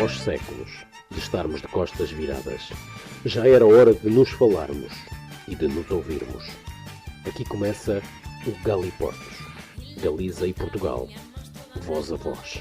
após séculos de estarmos de costas viradas, já era hora de nos falarmos e de nos ouvirmos. Aqui começa o Galiportos, Galiza e Portugal, voz a voz.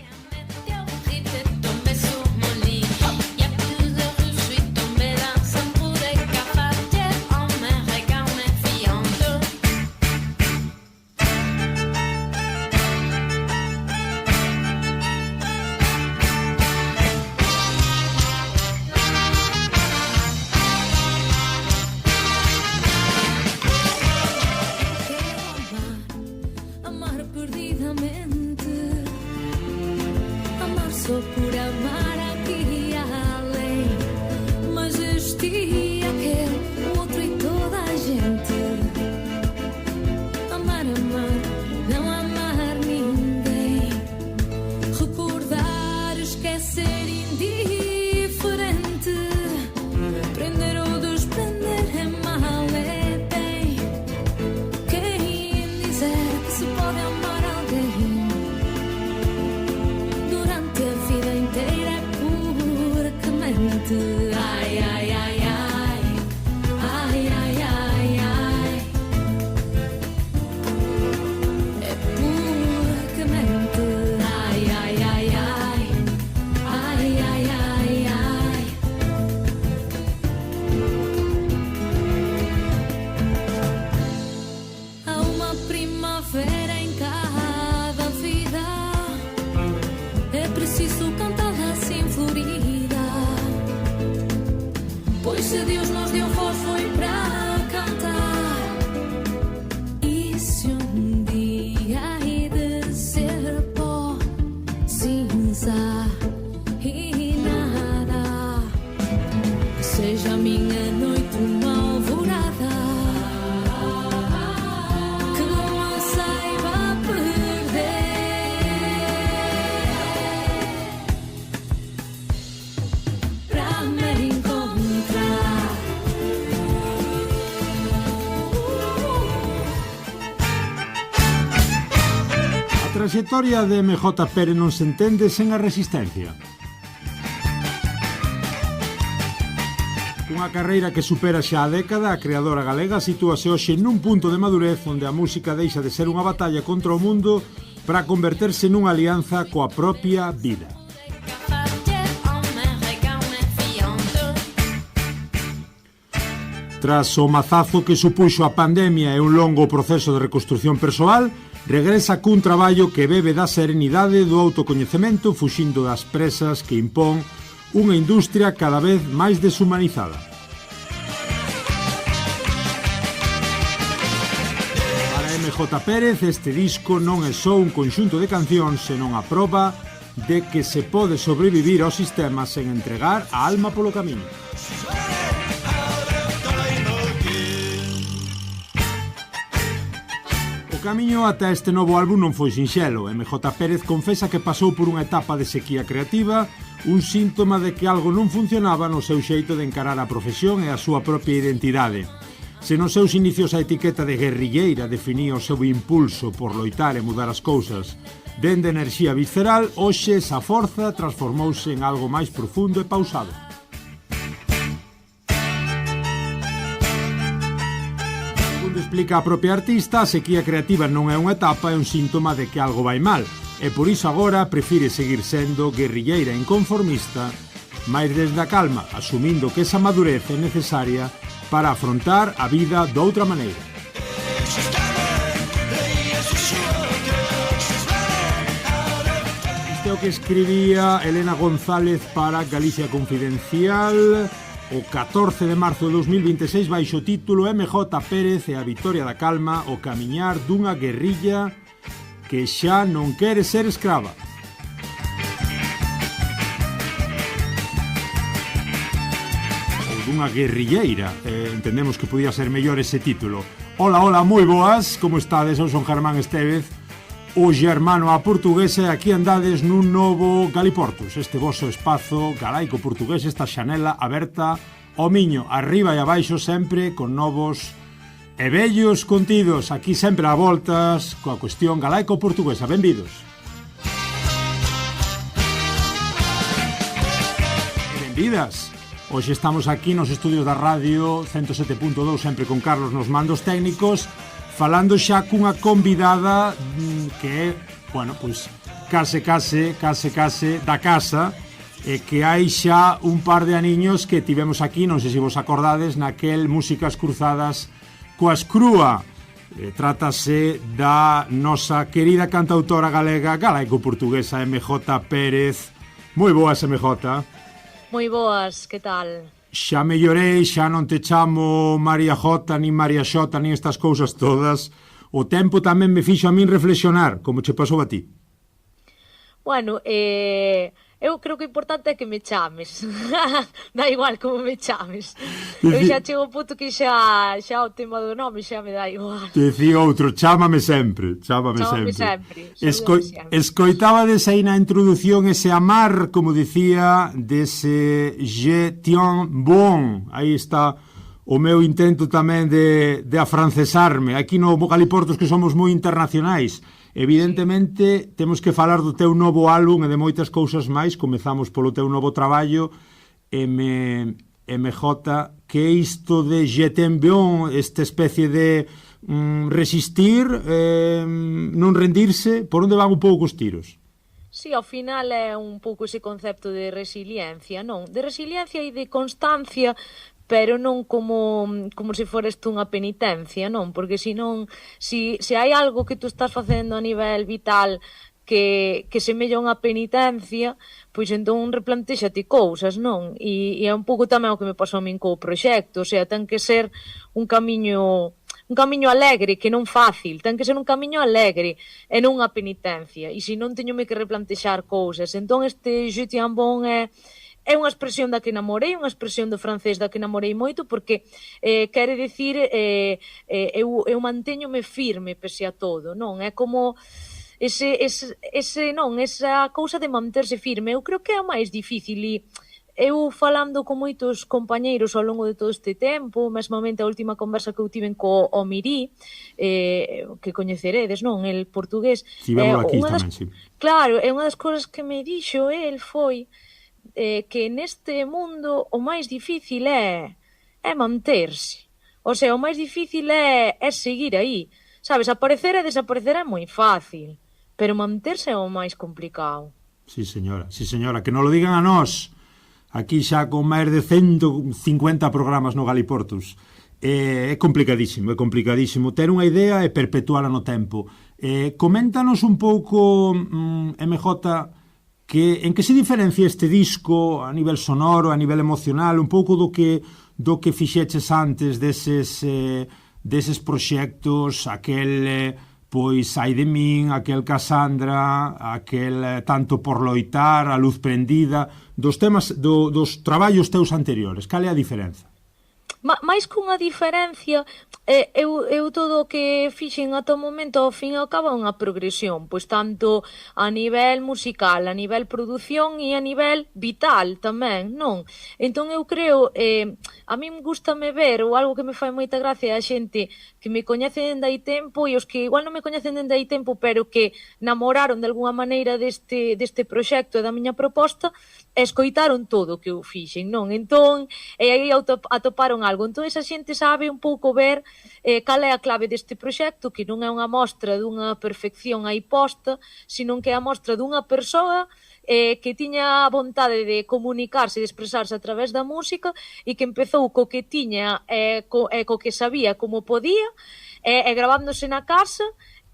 A traxectoria de MJ Pérez non se entende sen a resistencia. Cunha carreira que supera xa a década, a creadora galega sitúase hoxe nun punto de madurez onde a música deixa de ser unha batalla contra o mundo para converterse nunha alianza coa propia vida. Tras o mazazo que supuxo a pandemia e un longo proceso de reconstrucción persoal, regresa cun traballo que bebe da serenidade do autocoñecemento fuxindo das presas que impón unha industria cada vez máis deshumanizada. Para MJ Pérez, este disco non é só un conxunto de cancións, senón a proba de que se pode sobrevivir ao sistema sen entregar a alma polo camiño. O camiño ata este novo álbum non foi sinxelo. MJ Pérez confesa que pasou por unha etapa de sequía creativa, un síntoma de que algo non funcionaba no seu xeito de encarar a profesión e a súa propia identidade. Se nos seus inicios a etiqueta de guerrilleira definía o seu impulso por loitar e mudar as cousas dende enerxía visceral, hoxe esa forza transformouse en algo máis profundo e pausado. Explica a propia artista, a sequía creativa non é unha etapa, é un síntoma de que algo vai mal, e por iso agora prefire seguir sendo guerrilleira inconformista, mais desde a calma, asumindo que esa madurez é necesaria para afrontar a vida doutra maneira. Isto é o que escribía Elena González para Galicia Confidencial o 14 de marzo de 2026 baixo o título MJ Pérez e a vitoria da calma, o camiñar dunha guerrilla que xa non quere ser escrava. Ou dunha guerrilleira, entendemos que podía ser mellor ese título. Hola, hola, moi boas, como estades? Eu son Germán Estévez, o xermano a portuguesa, e aquí andades nun novo Galiportos, este voso espazo galaico portugués, esta xanela aberta ao miño, arriba e abaixo sempre con novos e bellos contidos, aquí sempre a voltas coa cuestión galaico portuguesa. Benvidos. benvidas. Hoxe estamos aquí nos estudios da radio 107.2, sempre con Carlos nos mandos técnicos, falando xa cunha convidada que é, bueno, pois, case da casa, e que hai xa un par de aniños que tivemos aquí, non sei se vos acordades, naquel Músicas Cruzadas coas Crúa. Trátase da nosa querida cantautora galega galaico-portuguesa MJ Pérez. Moi boas, MJ. Moi boas, que tal? Xa mellorei, xa non te chamo María J, nin María Xota, nin estas cousas todas. O tempo tamén me fixo a min reflexionar, como che pasou a ti. Bueno, eu creo que o importante é que me chames. Dá igual como me chames. Eu xa chego ao punto que xa o tema do nome xa me dá igual. Te dicía outro, chámame sempre. Chámame sempre. Escoitabades aí na introdución ese amar, como dicía, dese Je tiens bon. Aí está o meu intento tamén de afrancesarme. Aquí no Galiportos, que somos moi internacionais, evidentemente temos que falar do teu novo álbum e de moitas cousas máis. Comezamos polo teu novo traballo, MJ. Que é isto de Je t'aime bien, esta especie de resistir, non rendirse? Por onde van un pouco os tiros? Sí, ao final é un pouco ese concepto de resiliencia, non? De resiliencia e de constancia, pero non como se fores tú unha penitencia, non? Porque senón, se hai algo que tú estás facendo a nivel vital que semella unha penitencia, pois entón replantéxate cousas, non? E é un pouco tamén o que me pasou a min co proxecto, o sea, ten que ser un camiño alegre, que non fácil, ten que ser un camiño alegre e non unha penitencia, e senón teñome que replantexar cousas. Entón este Je tiens bon é unha expresión da que namorei, unha expresión do francés da que namorei moito, porque quere dicir eu mantéñome firme pese a todo, non? É como esa cousa de manterse firme. Eu creo que é o máis difícil, e eu falando con moitos compañeiros ao longo de todo este tempo, mesmamente a última conversa que eu tiven co Omiri, que coñeceredes, non? El portugués. Tivemos aquí tamén, sí. Claro, é unha das cousas que me dixo el foi que neste mundo o máis difícil é manterse. O sea, o máis difícil é seguir aí. Sabes, aparecer e desaparecer é moi fácil, pero manterse é o máis complicado. Sí, señora, que non lo digan a nós, aquí xa con máis de 150 programas no Galiportus. É complicadísimo ter unha idea e perpetuala no tempo. Coméntanos un pouco, MJ, en que se diferencia este disco a nivel sonoro, a nivel emocional, un pouco do que fixeches antes deses proxectos, aquel pois Ai de min, aquel Cassandra, aquel Tanto por loitar, A luz prendida, dos temas dos traballos teus anteriores. Cal é a diferenza? Mais cunha diferencia, eu todo o que fixen ata o momento, ao fin e ao cabo, unha progresión, pois tanto a nivel musical, a nivel produción e a nivel vital tamén, non? Entón eu creo, a min gústame ver, ou algo que me fai moita gracia, a xente que me coñece dende hai tempo e os que igual non me coñecen dende hai tempo, pero que namoraron de alguna maneira deste proxecto e da miña proposta, escoitaron todo o que eu fixen, non? Entón, e aí atoparon algo. Entón, esa xente sabe un pouco ver cal é a clave deste proxecto, que non é unha mostra dunha perfección aí posta, sino que é a mostra dunha persoa que tiña a vontade de comunicarse e de expresarse a través da música, e que empezou co que tiña co que sabía como podía, gravándose na casa,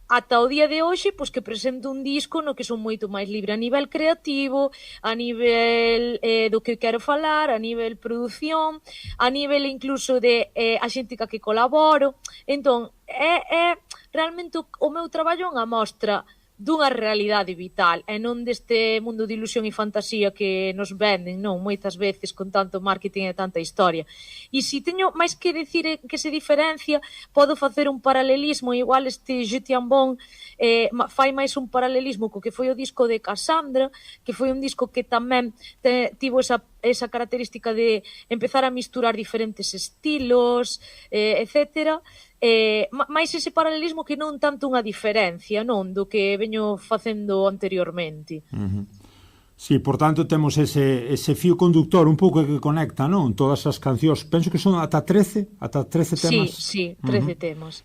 ata o día de hoxe, pois que presento un disco no que son moito máis libre a nivel creativo, a nivel do que quero falar, a nivel produción, a nivel incluso de a xente ca que colaboro. Entón, é realmente o meu traballo unha mostra dunha realidade vital e non deste mundo de ilusión e fantasía que nos venden, non, moitas veces con tanto marketing e tanta historia. E se teño máis que dicir que se diferencia, podo facer un paralelismo, igual este Je tiens bon fai máis un paralelismo co que foi o disco de Cassandra, que foi un disco que tamén tivo esa característica de empezar a misturar diferentes estilos, etcétera. máis ese paralelismo que non tanto unha diferencia, non, do que veño facendo anteriormente. Sí, por tanto, temos ese fío conductor un pouco que conecta, non? Todas as cancións, penso que son ata 13 temas. Sí, 13 temas.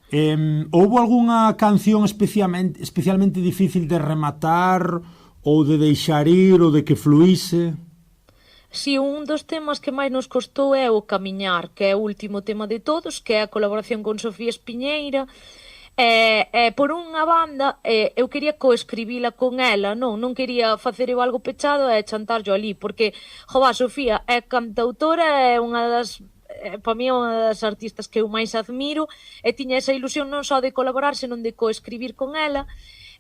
Houbo algunha canción especialmente difícil de rematar ou de deixar ir ou de que fluíse? Si, un dos temas que máis nos costou é o Camiñar, que é o último tema de todos, que é a colaboración con Sofía Espiñeira. Por unha banda, eu quería coescribila con ela, non quería facer eu algo pechado e chantarlo ali, porque, Sofía é cantautora, é unha das, para mí é unha das artistas que eu máis admiro, e tiña esa ilusión non só de colaborar, senón de coescribir con ela,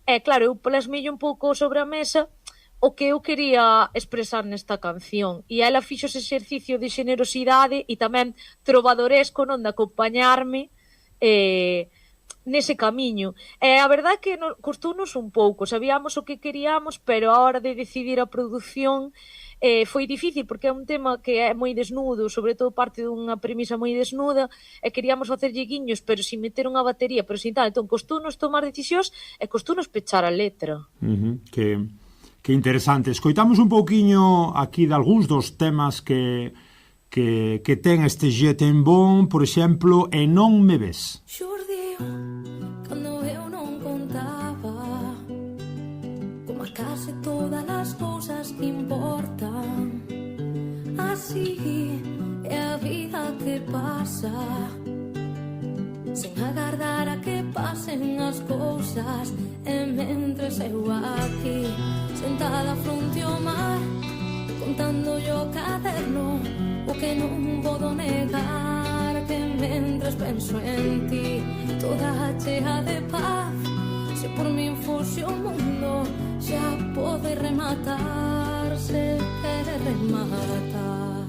e claro, eu plasmei un pouco sobre a mesa o que eu quería expresar nesta canción, e ela fixo ese exercicio de xenerosidade e tamén trovadoresco, non, de acompañarme nese camiño. E a verdade é que costounos un pouco, sabíamos o que queríamos, pero a hora de decidir a produción foi difícil, porque é un tema que é moi desnudo, sobre todo parte dunha premisa moi desnuda, e queríamos facerlle guiños, pero sin meter unha batería, pero sin tal. Entón, costounos tomar decisións e costounos pechar a letra. Que interesante. Escoitamos un pouquiño aquí de algúns dos temas que ten este Je t'aime bon, por exemplo, E non me ves. Xurdiu cando eu non contaba como a case todas as cousas que importan. Así é a vida que pasa, sen agardar a que pasen as cousas. E mentres eu aquí sentada fronte ao mar, contando yo caderno o que non podo negar, que mentres penso en ti toda chea de paz. Se por min fose o mundo xa pode rematar, se quere rematar.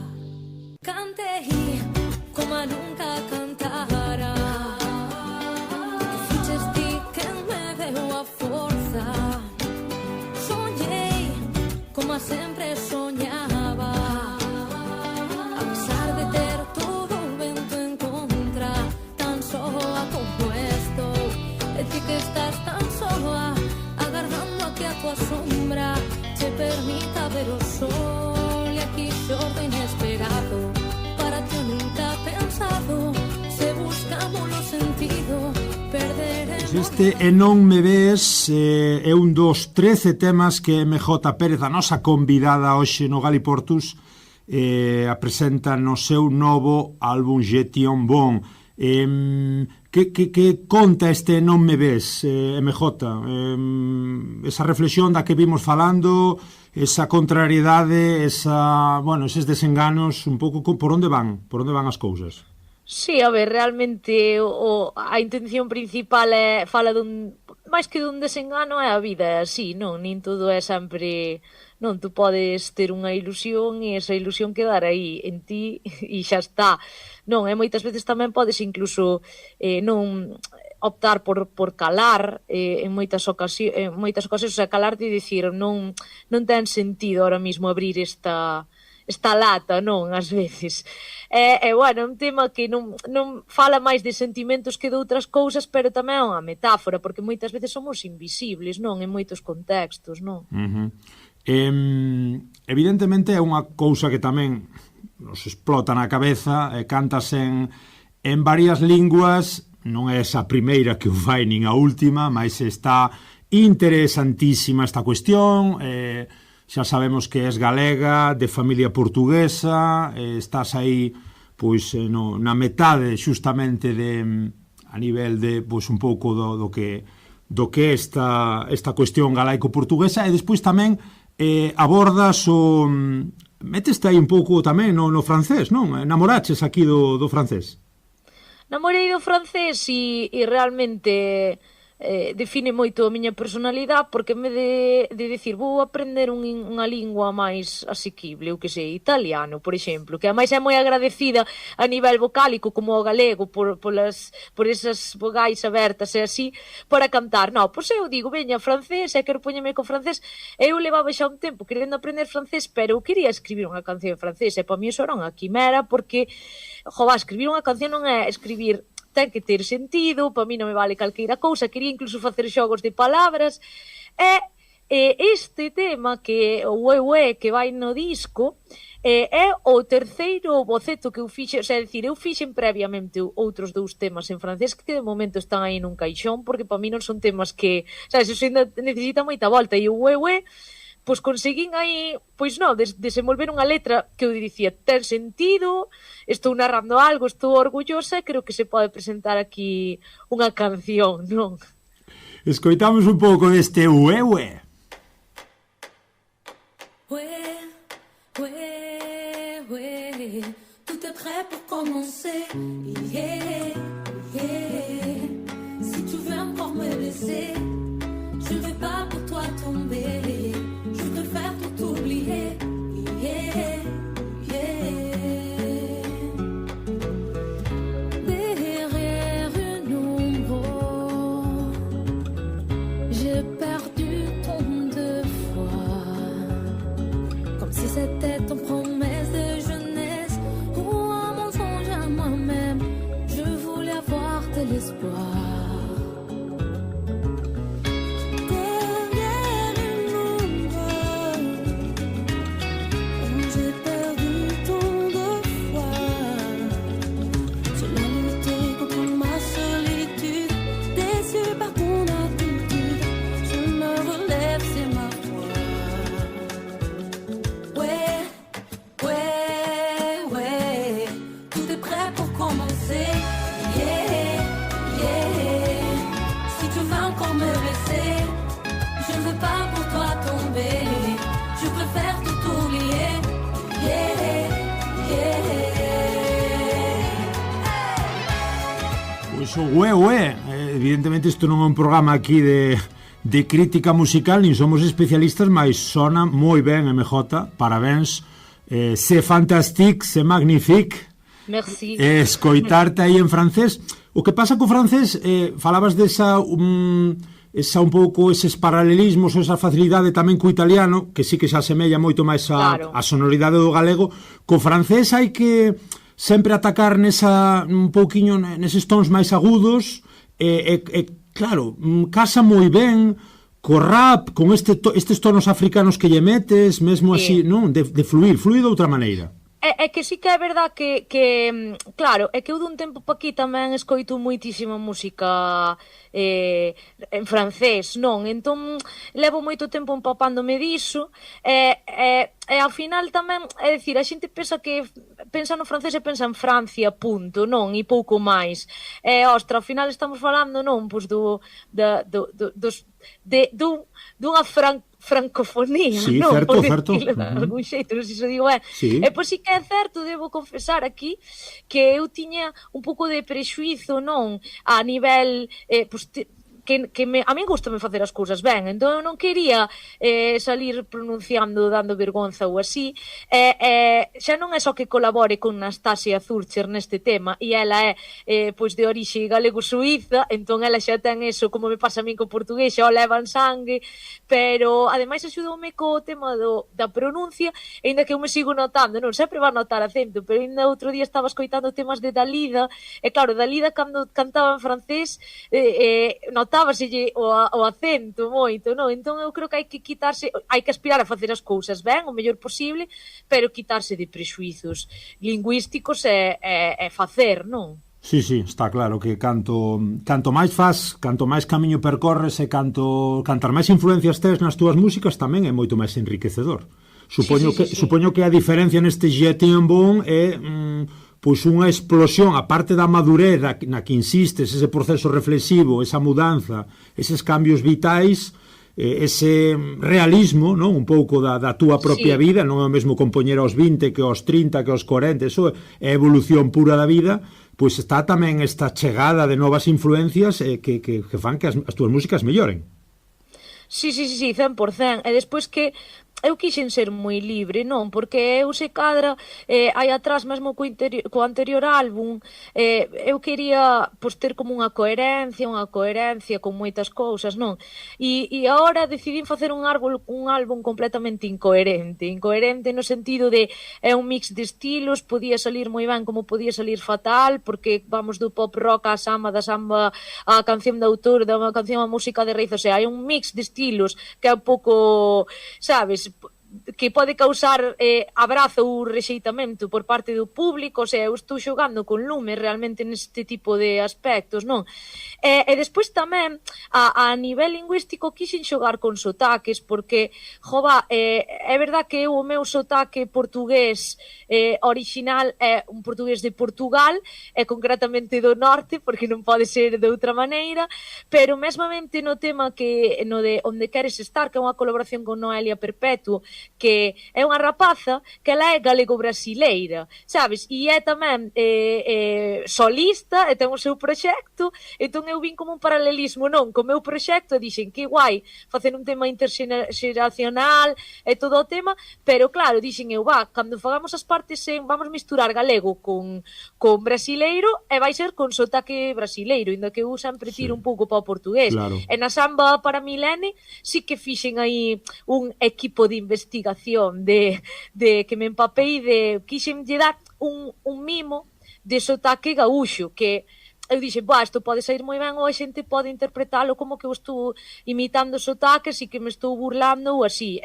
Cantei como a nunca cantara, que fiches ti que me deu a forza. Soñei como a sempre soñaba, a pesar de ter todo o vento en contra, tan soa como estou. E ti que estás tan soa, agardando a que a tua sombra te permita ver o sol. E aquí xordo inesperado, para ti eu nunca pensado, se buscamos o sentido, perderemos. Este E non me ves é un dos 13 temas que MJ Pérez, a nosa convidada hoxe no Galiportus, presenta no seu novo álbum Je t'aime bon. Que conta este Non me ves, MJ? Esa reflexión da que vimos falando, esa contrariedade, eses desenganos, un pouco por onde van as cousas? Sí, a ver, realmente a intención principal fala máis que dun desengano, é a vida, é así, non? Nin todo é sempre, non, tú podes ter unha ilusión e esa ilusión quedar aí en ti e xa está, non? E moitas veces tamén podes incluso non optar por calar en moitas ocasións, calar de dicir non ten sentido ahora mismo abrir esta lata, non, ás veces. Bueno, é un tema que non fala máis de sentimentos que de outras cousas, pero tamén é unha metáfora, porque moitas veces somos invisibles, non, en moitos contextos, non? Evidentemente é unha cousa que tamén nos explota na cabeza, cantas en varias linguas, non é esa primeira que o fai nin a última, mas está interesantísima esta cuestión, xa sabemos que és galega, de familia portuguesa, estás aí pois na metade xustamente a nivel de pois un pouco do que esta cuestión galaico-portuguesa, e despois tamén abordas meteste aí un pouco tamén no francés, non? Namoraches aquí do francés? Namorei do francés e realmente define moito a miña personalidade, porque en vez de dicir vou aprender unha lingua máis asequible, eu que sei, italiano, por exemplo, que ademais é moi agradecida a nivel vocálico como o galego por esas vogais abertas e así, para cantar. Non, pois eu digo, veña, francés, quero poñerme co francés. Eu levaba xa un tempo querendo aprender francés, pero eu quería escribir unha canción en francés, e para mí iso era unha quimera, porque escribir unha canción non é escribir, ten que ter sentido, para mí non me vale calqueira cousa, quería incluso facer xogos de palabras, e este tema que o Ué que vai no disco é o terceiro boceto que eu fixe, o sea, é dicir, eu fixen previamente outros dous temas en francés que de momento están aí nun caixón, porque para mí non son temas que, sabes, eso ainda necesita moita volta, e o Ué, pois conseguín aí, pois non, desenvolver unha letra que eu dicía, ten sentido, estou narrando algo, estou orgullosa, e creo que se pode presentar aquí unha canción, non? Escoitamos un pouco deste Ué. Ouais, tout est prêt pour commencer. Yeah, yeah. Si tu veux encore me laisser, je ne vais pas pour toi tomber. Je veux faire tout oublier. Yeah, yeah. Derrière une ombre, j'ai perdu ton deux fois, comme si c'était ton promesse de jeunesse ou un mensonge à moi-même. Je voulais avoir de l'espoir. Derrière une ombre, j'ai perdu ton deux fois. Je l'ai lutté contre ma solitude, déçu par ton attitude. Je me relève, c'est ma foi. Ouais, tout est prêt pour commencer. Yeah, yeah. Si tu veux encore me laisser, je ne veux pas pour toi tomber. Je préfère tout oublier. Yeah, yeah. Pois o Ué, evidentemente isto non é un programa aquí de crítica musical, nin somos especialistas, mas sona moi ben, MJ, parabéns, c'est fantastique, c'est magnifique. Merci. Escoitarte aí en francés. O que pasa co francés, falabas desa esa un pouco eses paralelismos, esa facilidade tamén co italiano, que sí que se asemella moito máis Claro. a sonoridade do galego. Co francés hai que sempre atacar nesa un pouquiño neses tons máis agudos e claro, casa moi ben co rap, con estes tonos africanos que lle metes, mesmo así, non? De fluir de outra maneira. É que sí que é verdad que claro, é que eu dun tempo pa aquí tamén escoito moitísima música en francés, non? Entón, levo moito tempo empapándome diso e ao final tamén, é dicir, a xente pensa no francés e pensa en Francia, punto, non? E pouco máis. Ostra, ao final estamos falando, non? Pois dunha francofonía, Sí, non? certo. De algún xeito, non sei se digo ben. Sí. E pois sí que é certo, debo confesar aquí, que eu tiña un pouco de prexuizo, non? A nivel, pois, a min gustame facer as cousas ben, entón eu non quería salir pronunciando, dando vergonza ou así, xa non é só que colabore con Nastasia Zurcher neste tema, e ela é pois de orixe galego-suíza, entón ela xa ten eso, como me pasa a min co portugués, xa o leva en sangue, pero ademais axudoume co tema da pronuncia, ainda que eu me sigo notando, non sempre va a notar acento, pero ainda outro día estaba escoitando temas de Dalida, e claro, Dalida cando cantaba en francés notábaselle o acento moito, non? Entón eu creo que hai que aspirar a facer as cousas ben, o mellor posible, pero quitarse de prexuizos lingüísticos e facer, non? Sí, está claro que canto máis faz, canto máis camiño percorres e cantar máis influencias tes nas túas músicas tamén é moito máis enriquecedor. Supoño que a diferencia neste Je t'aime bon é pois unha explosión, a parte da madurez na que insistes, ese proceso reflexivo, esa mudanza, eses cambios vitais, ese realismo, non? Un pouco da túa propia vida, non é o mesmo compoñer aos 20 que aos 30, que aos 40, eso é evolución pura da vida, pois está tamén esta chegada de novas influencias que fan que as túas músicas melloren. Sí, 100%. E despois que eu quixen ser moi libre, non? Porque eu se cadra hai atrás mesmo co anterior álbum, eu quería pois, ter como unha coherencia con moitas cousas, non? E agora decidín facer un álbum completamente incoherente no sentido de é un mix de estilos, podía salir moi ben como podía salir fatal, porque vamos do pop rock á samba, da samba á canción de autor, da canción á música de raíz, o sea, hai un mix de estilos que é un pouco, sabes, que pode causar abrazo ou rexeitamento por parte do público, o sea, eu estou xogando con lume realmente neste tipo de aspectos, non? E despois tamén, a nivel lingüístico, quixen xogar con sotaques, porque, jova, é verdad que o meu sotaque portugués original é un portugués de Portugal, e concretamente do norte, porque non pode ser de outra maneira, pero mesmamente no tema que no de Onde Queres Estar, que é unha colaboración con Noelia Perpetuo, que é unha rapaza que ela é galego-brasileira, sabes? E é tamén solista e ten o seu proxecto, entón eu vin como un paralelismo, non? Co meu proxecto dixen que guai facer un tema interxeracional e todo o tema, pero claro, dixen eu, cando fagamos as partes vamos misturar galego con brasileiro e vai ser con sotaque brasileiro, inda que eu sempre tiro un pouco para o portugués. Claro. E na samba para Milene sí que fixen aí un equipo de investigación de que me empapei de quixen lle dar un mimo de sotaque gaúcho, que eu dixen, isto pode sair moi ben ou a xente pode interpretalo como que eu estou imitando sotaques e que me estou burlando ou así.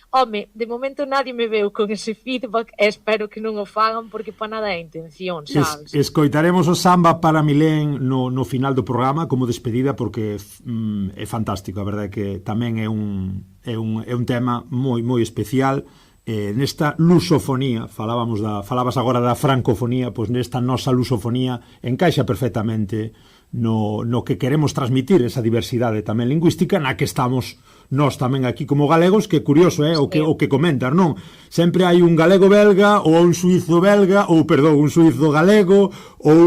Home, de momento nadie me veu con ese feedback e espero que non o fagan porque para nada é a intención, sabes? Escoitaremos o samba para Milén no final do programa como despedida porque é fantástico, a verdade é que tamén é un tema moi especial. Nesta lusofonía, falabas agora da francofonía, pois nesta nosa lusofonía encaixa perfectamente no que queremos transmitir, esa diversidade tamén lingüística na que estamos nós tamén aquí como galegos, que curioso, o que comentas, non? Sempre hai un galego belga ou un suizo belga, ou perdón, un suizo galego ou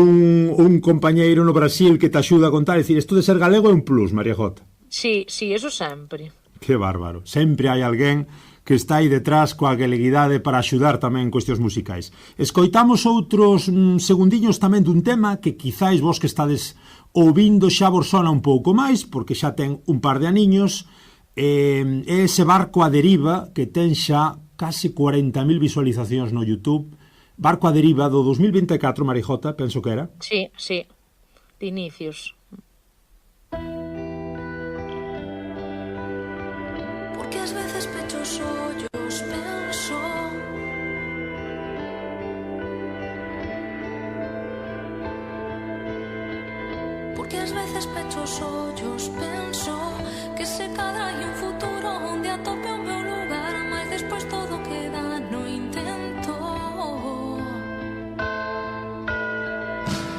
un compañeiro no Brasil que te axuda a contar, é dicir, isto de ser galego é un plus, María Jota. Sí, eso sempre. Que bárbaro, sempre hai alguén que está aí detrás coa galeguidade para axudar tamén en cuestións musicais. Escoitamos outros segundiños tamén dun tema que quizáis vos que estades ouvindo xa vos sona un pouco máis, porque xa ten un par de aniños, é ese Barco a Deriva, que ten xa case 40.000 visualizacións no YouTube. Barco a Deriva do 2024, Marijota, penso que era. Sí, de inicios. Porque ás veces pecho os ollos, penso porque ás veces pecho os ollos, penso que se cadra hai un futuro onde atope o meu lugar, mas despois todo queda no intento.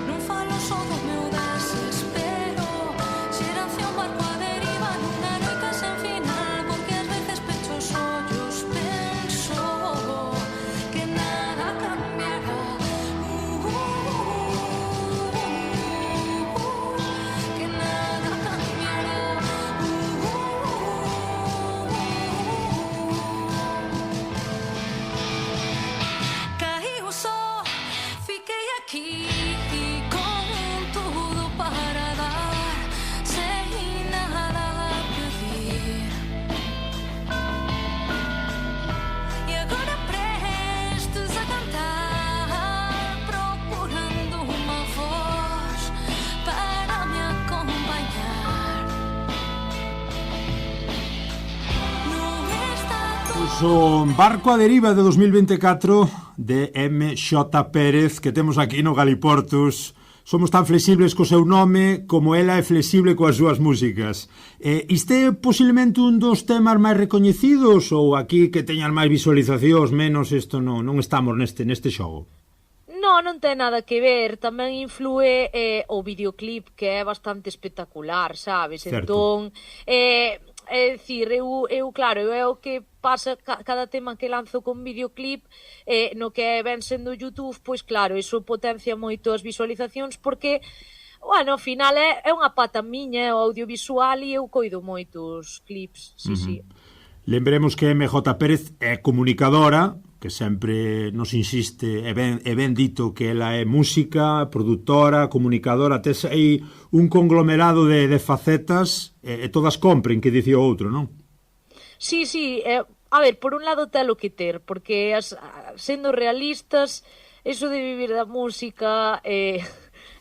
Non falo só do meu desespero, xeración barco a deriva nunha noite sen final, porque ás veces pecho os ollos, penso que nada cambiará, que nada cambiará. Caí o sol, fiquei aquí con tudo para dar, sem nada a pedir. E agora prestes a cantar, procurando uma voz para me acompanhar. Non está Pois o Barco a Deriva de 2024 de M.J. Pérez que temos aquí no Galiportus. Somos tan flexibles co seu nome como ela é flexible coas súas músicas. Isto é posiblemente un dos temas máis recoñecidos ou aquí que teñan máis visualizacións, menos, isto non estamos neste xogo? Non ten nada que ver, tamén influe o videoclip que é bastante espectacular, sabes? Certo. Entón, é dicir, eu claro, é o que pasa cada tema que lanzo con videoclip, no que ven sendo YouTube, pois claro, iso potencia moito as visualizacións porque, bueno, ao final é unha pata miña, o audiovisual, e eu coido moitos clips, sí. Lembremos que MJ Pérez é comunicadora, que sempre nos insiste, é ben dito que ela é música, produtora, comunicadora, tes aí un conglomerado de facetas, e todas compren, que dicía o outro, non? Sí, a ver, por un lado telo que ter, porque sendo realistas, eso de vivir da música é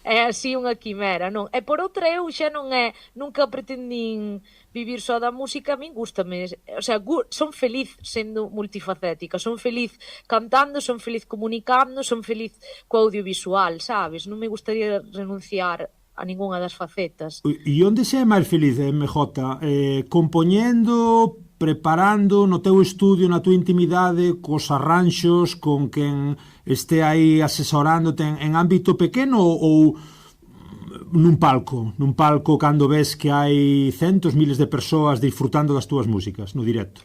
así unha quimera, non? E por outra, eu xa nunca pretendín vivir só da música. A min gústame, o sea, son feliz sendo multifacética, son feliz cantando, son feliz comunicando, son feliz co audiovisual, sabes? Non me gustaría renunciar a ningunha das facetas. E onde se é máis feliz, MJ? Compoñendo, preparando no teu estudio, na tua intimidade, cos arranxos, con quen este aí asesorándote en ámbito pequeno, ou nun palco cando ves que hai centos, miles de persoas disfrutando das túas músicas no directo?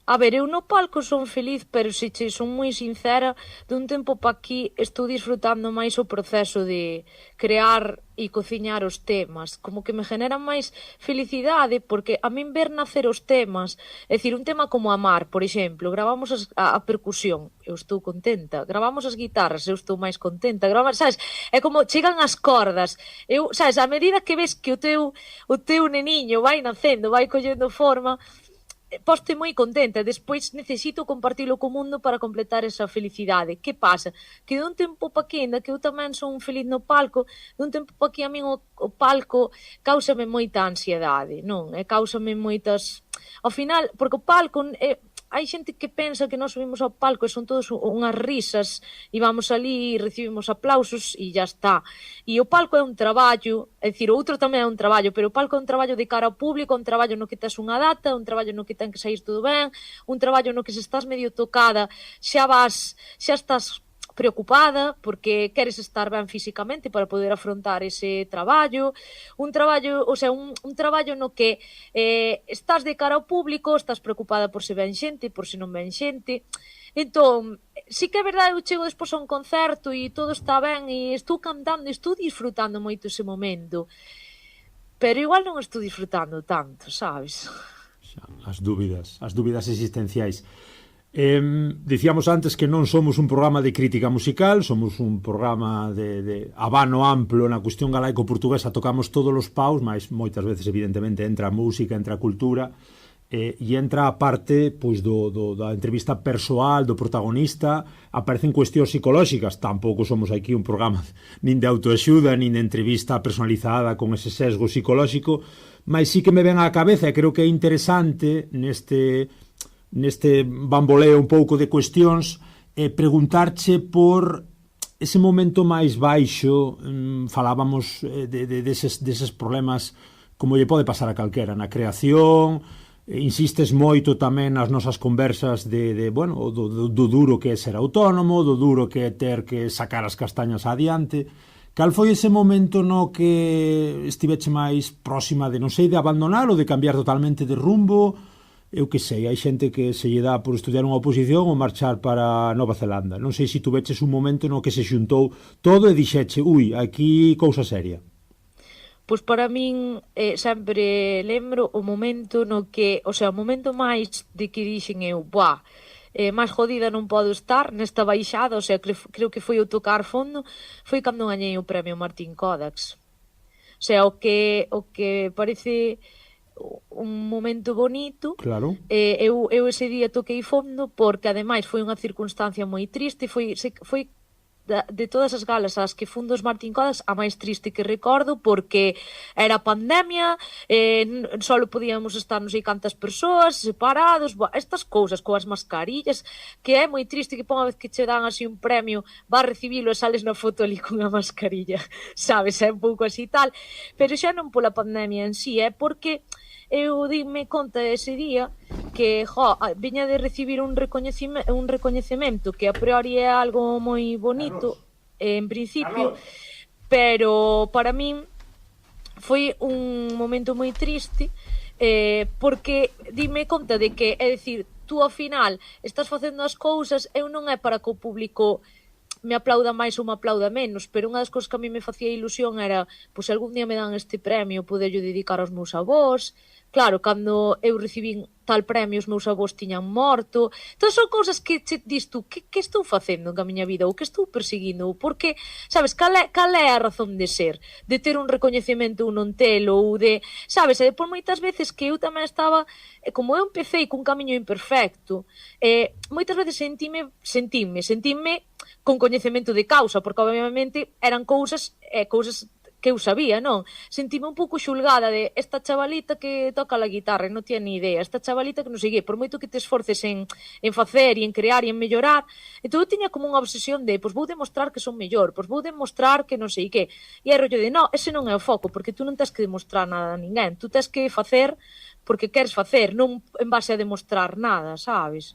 A ver, eu no palco son feliz, pero se che son moi sincera, dun tempo pa aquí estou disfrutando máis o proceso de crear e cociñar os temas, como que me genera máis felicidade, porque a min ver nacer os temas, é dicir, un tema como Amar, por exemplo, gravamos a percusión, eu estou contenta, gravamos as guitarras, eu estou máis contenta, sabes, é como chegan as cordas, eu, sabes, a medida que ves que o teu neniño vai nacendo, vai collendo forma, poste moi contenta, despois necesito compartilo co mundo para completar esa felicidade. Que pasa? Que dun tempo pa aquí, ainda que eu tamén son feliz no palco, dun tempo pa aquí a min o palco cáusame moita ansiedade, non? E cáusame moitas... Ao final, porque o palco... hai xente que pensa que nós subimos ao palco e son todos unhas risas e vamos ali e recibimos aplausos e ya está. E o palco é un traballo, é dicir, o outro tamén é un traballo, pero o palco é un traballo de cara ao público, un traballo no que tes unha data, un traballo no que ten que sair todo ben, un traballo no que se estás medio tocada xa estás preocupada porque queres estar ben físicamente para poder afrontar ese traballo, un traballo, o sea, un traballo no que estás de cara ao público, estás preocupada por se ven xente, por se non ven xente. Entón, sí que é verdade, eu chego despois a un concerto e todo está ben e estou cantando, estou disfrutando moito ese momento, pero igual non estou disfrutando tanto, sabes? As dúbidas existenciais. Dicíamos antes que non somos un programa de crítica musical, somos un programa de abano amplo na cuestión galaico-portuguesa, tocamos todos os paus, mas moitas veces evidentemente entra a música, entra a cultura, e entra a parte pois, da entrevista persoal do protagonista, aparecen cuestións psicolóxicas. Tampouco somos aquí un programa nin de autoaxuda, nin de entrevista personalizada con ese sesgo psicolóxico, mas sí que me ven á cabeza e creo que é interesante neste bamboleo un pouco de cuestións, preguntarche por ese momento máis baixo. Falábamos deses problemas como lle pode pasar a calquera na creación, insistes moito tamén nas nosas conversas do duro que é ser autónomo, do duro que é ter que sacar as castañas adiante. Cal foi ese momento no que estiveche máis próxima de, non sei, de abandonar ou de cambiar totalmente de rumbo? Eu que sei, hai xente que se lle dá por estudiar unha oposición ou marchar para Nova Zelanda. Non sei se tu veches un momento no que se xuntou todo e dixeche, aquí cousa seria. Pois para min sempre lembro o momento no que, o sea, o momento máis de que dixen eu, máis jodida non podo estar nesta baixada, o sea, creo que foi o tocar fondo, foi cando gañei o premio Martín Codax. O sea, o que parece un momento bonito. Claro. Eu ese día toquei fondo porque ademais foi unha circunstancia moi triste, foi de todas as galas as que fun dos Martín Codax a máis triste que recordo, porque era pandemia, só podíamos estar non sei cantas persoas separados, estas cousas coas mascarillas, que é moi triste que por unha vez que che dan así un premio vas recibilo e sales na foto ali con a mascarilla, sabes, é un pouco así tal, pero xa non pola pandemia en sí, é porque eu dime conta ese día que viña de recibir un recoñecemento que a priori é algo moi bonito en principio, pero para min foi un momento moi triste porque dime conta de que, é dicir, tú ao final estás facendo as cousas, eu non é para que o público me aplauda máis ou me aplauda menos, pero unha das cousas que a mí me facía ilusión era, pois algún día me dan este premio, poderlo dedicar aos meus avós. Claro, cando eu recibín tal premio, os meus avós tiñan morto. Entón son cousas que che dis tú, que estou facendo en a miña vida, ou que estou perseguindo, porque, sabes, cal é a razón de ser, de ter un recoñecemento ou non telo, ou de, sabes, e por moitas veces que eu tamén estaba, como eu empecé cun camiño imperfecto, moitas veces sentime con coñecemento de causa, porque obviamente eran cousas que eu sabía, non? Sentime un pouco xulgada de esta chavalita que toca a guitarra e non tiene ni idea, esta chavalita que non sei que, por moito que te esforces en facer e en crear e en mellorar, entón eu tiña como unha obsesión de, pois vou demostrar que son mellor, pois vou demostrar que non sei que, e é rollo de, non, ese non é o foco, porque tú non tens que demostrar nada a ninguén, tú tens que facer porque queres facer, non en base a demostrar nada, sabes?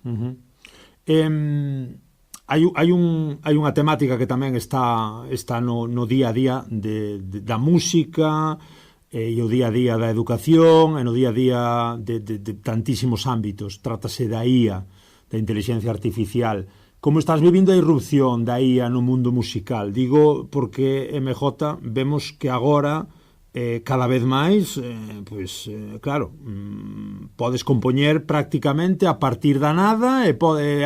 Hai unha temática que tamén está no día a día da música e o día a día da educación e no día a día de tantísimos ámbitos. Trátase da IA, da inteligencia artificial. Como estás vivindo a irrupción da IA no mundo musical? Digo porque MJ vemos que agora cada vez máis, claro, podes compoñer prácticamente a partir da nada e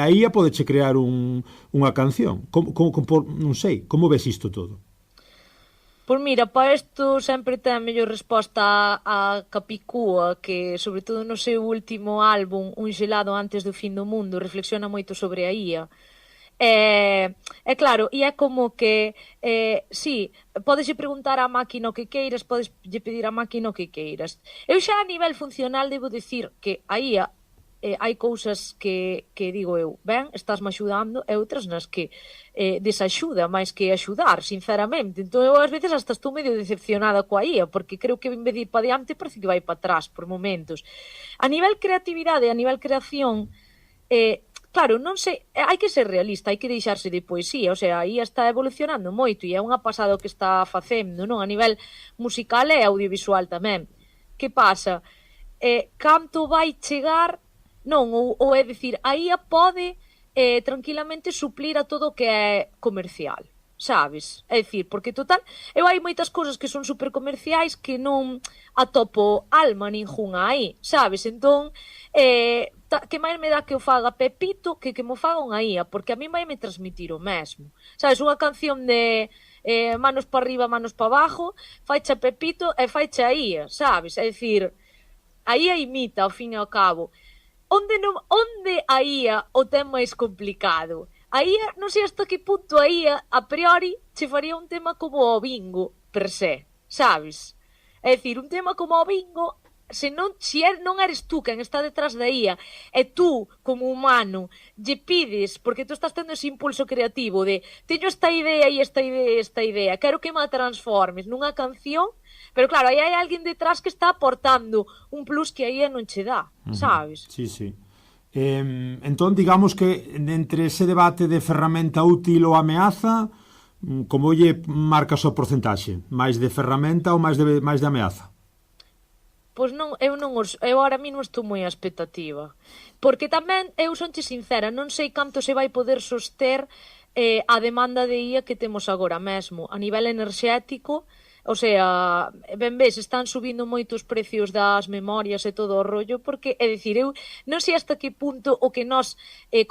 a IA podeche crear unha canción. Non sei, como ves isto todo? Pois mira, para isto sempre ten mellor resposta a Capicúa, que sobre todo no seu último álbum, Un gelado antes do fin do mundo, reflexiona moito sobre a IA. Claro, e é como que sí, podes preguntar á máquina o que queiras, podes pedir á máquina o que queiras. Eu xa a nivel funcional debo dicir que a IA hai cousas que digo eu, ben, estás-me axudando, e outras nas que desaxuda máis que axudar, sinceramente. Entón eu ás veces hasta estou medio decepcionada coa IA, porque creo que en vez de ir para diante parece que vai para atrás por momentos. A nivel creatividade, a nivel creación, claro, non sei, hai que ser realista, hai que deixarse de poesía, o sea, aí está evolucionando moito e é unha pasada o que está facendo, non? A nivel musical e audiovisual tamén. Que pasa? Canto vai chegar, non, ou é dicir, a IA pode tranquilamente suplir a todo o que é comercial, sabes? É dicir, porque total, eu hai moitas cousas que son super comerciais que non atopo alma ningunha aí, sabes? Entón, que máis me dá que o faga Pepito que mo faga unha IA, porque a mí vai me transmitir o mesmo, sabes? Unha canción de manos para arriba, manos para abajo, faicha Pepito e faicha a IA, sabes? É dicir, a IA imita ao fin e ao cabo. Onde a IA o ten máis complicado? A IA, non sei hasta que punto a IA a priori che faría un tema como o bingo per se, sabes? É dicir, un tema como o bingo, se non eres tú quen está detrás da IA e tú, como humano, lle pides, porque tú estás tendo ese impulso creativo de teño esta idea e esta idea e esta idea, quero que me transformes nunha canción, pero claro, aí hai alguén detrás que está aportando un plus que a IA non che dá, sabes? Sí. Entón, digamos que entre ese debate de ferramenta útil ou ameaza, como lle marcas o porcentaxe? Máis de ferramenta ou máis de ameaza? Pois non, eu ahora mesmo estou moi a expectativa. Porque tamén, eu sonche sincera, non sei canto se vai poder soster a demanda de IA que temos agora mesmo. A nivel enerxético, o sea, ben ves, están subindo moito os precios das memorias e todo o rollo, porque, é dicir, eu non sei hasta que punto o que nós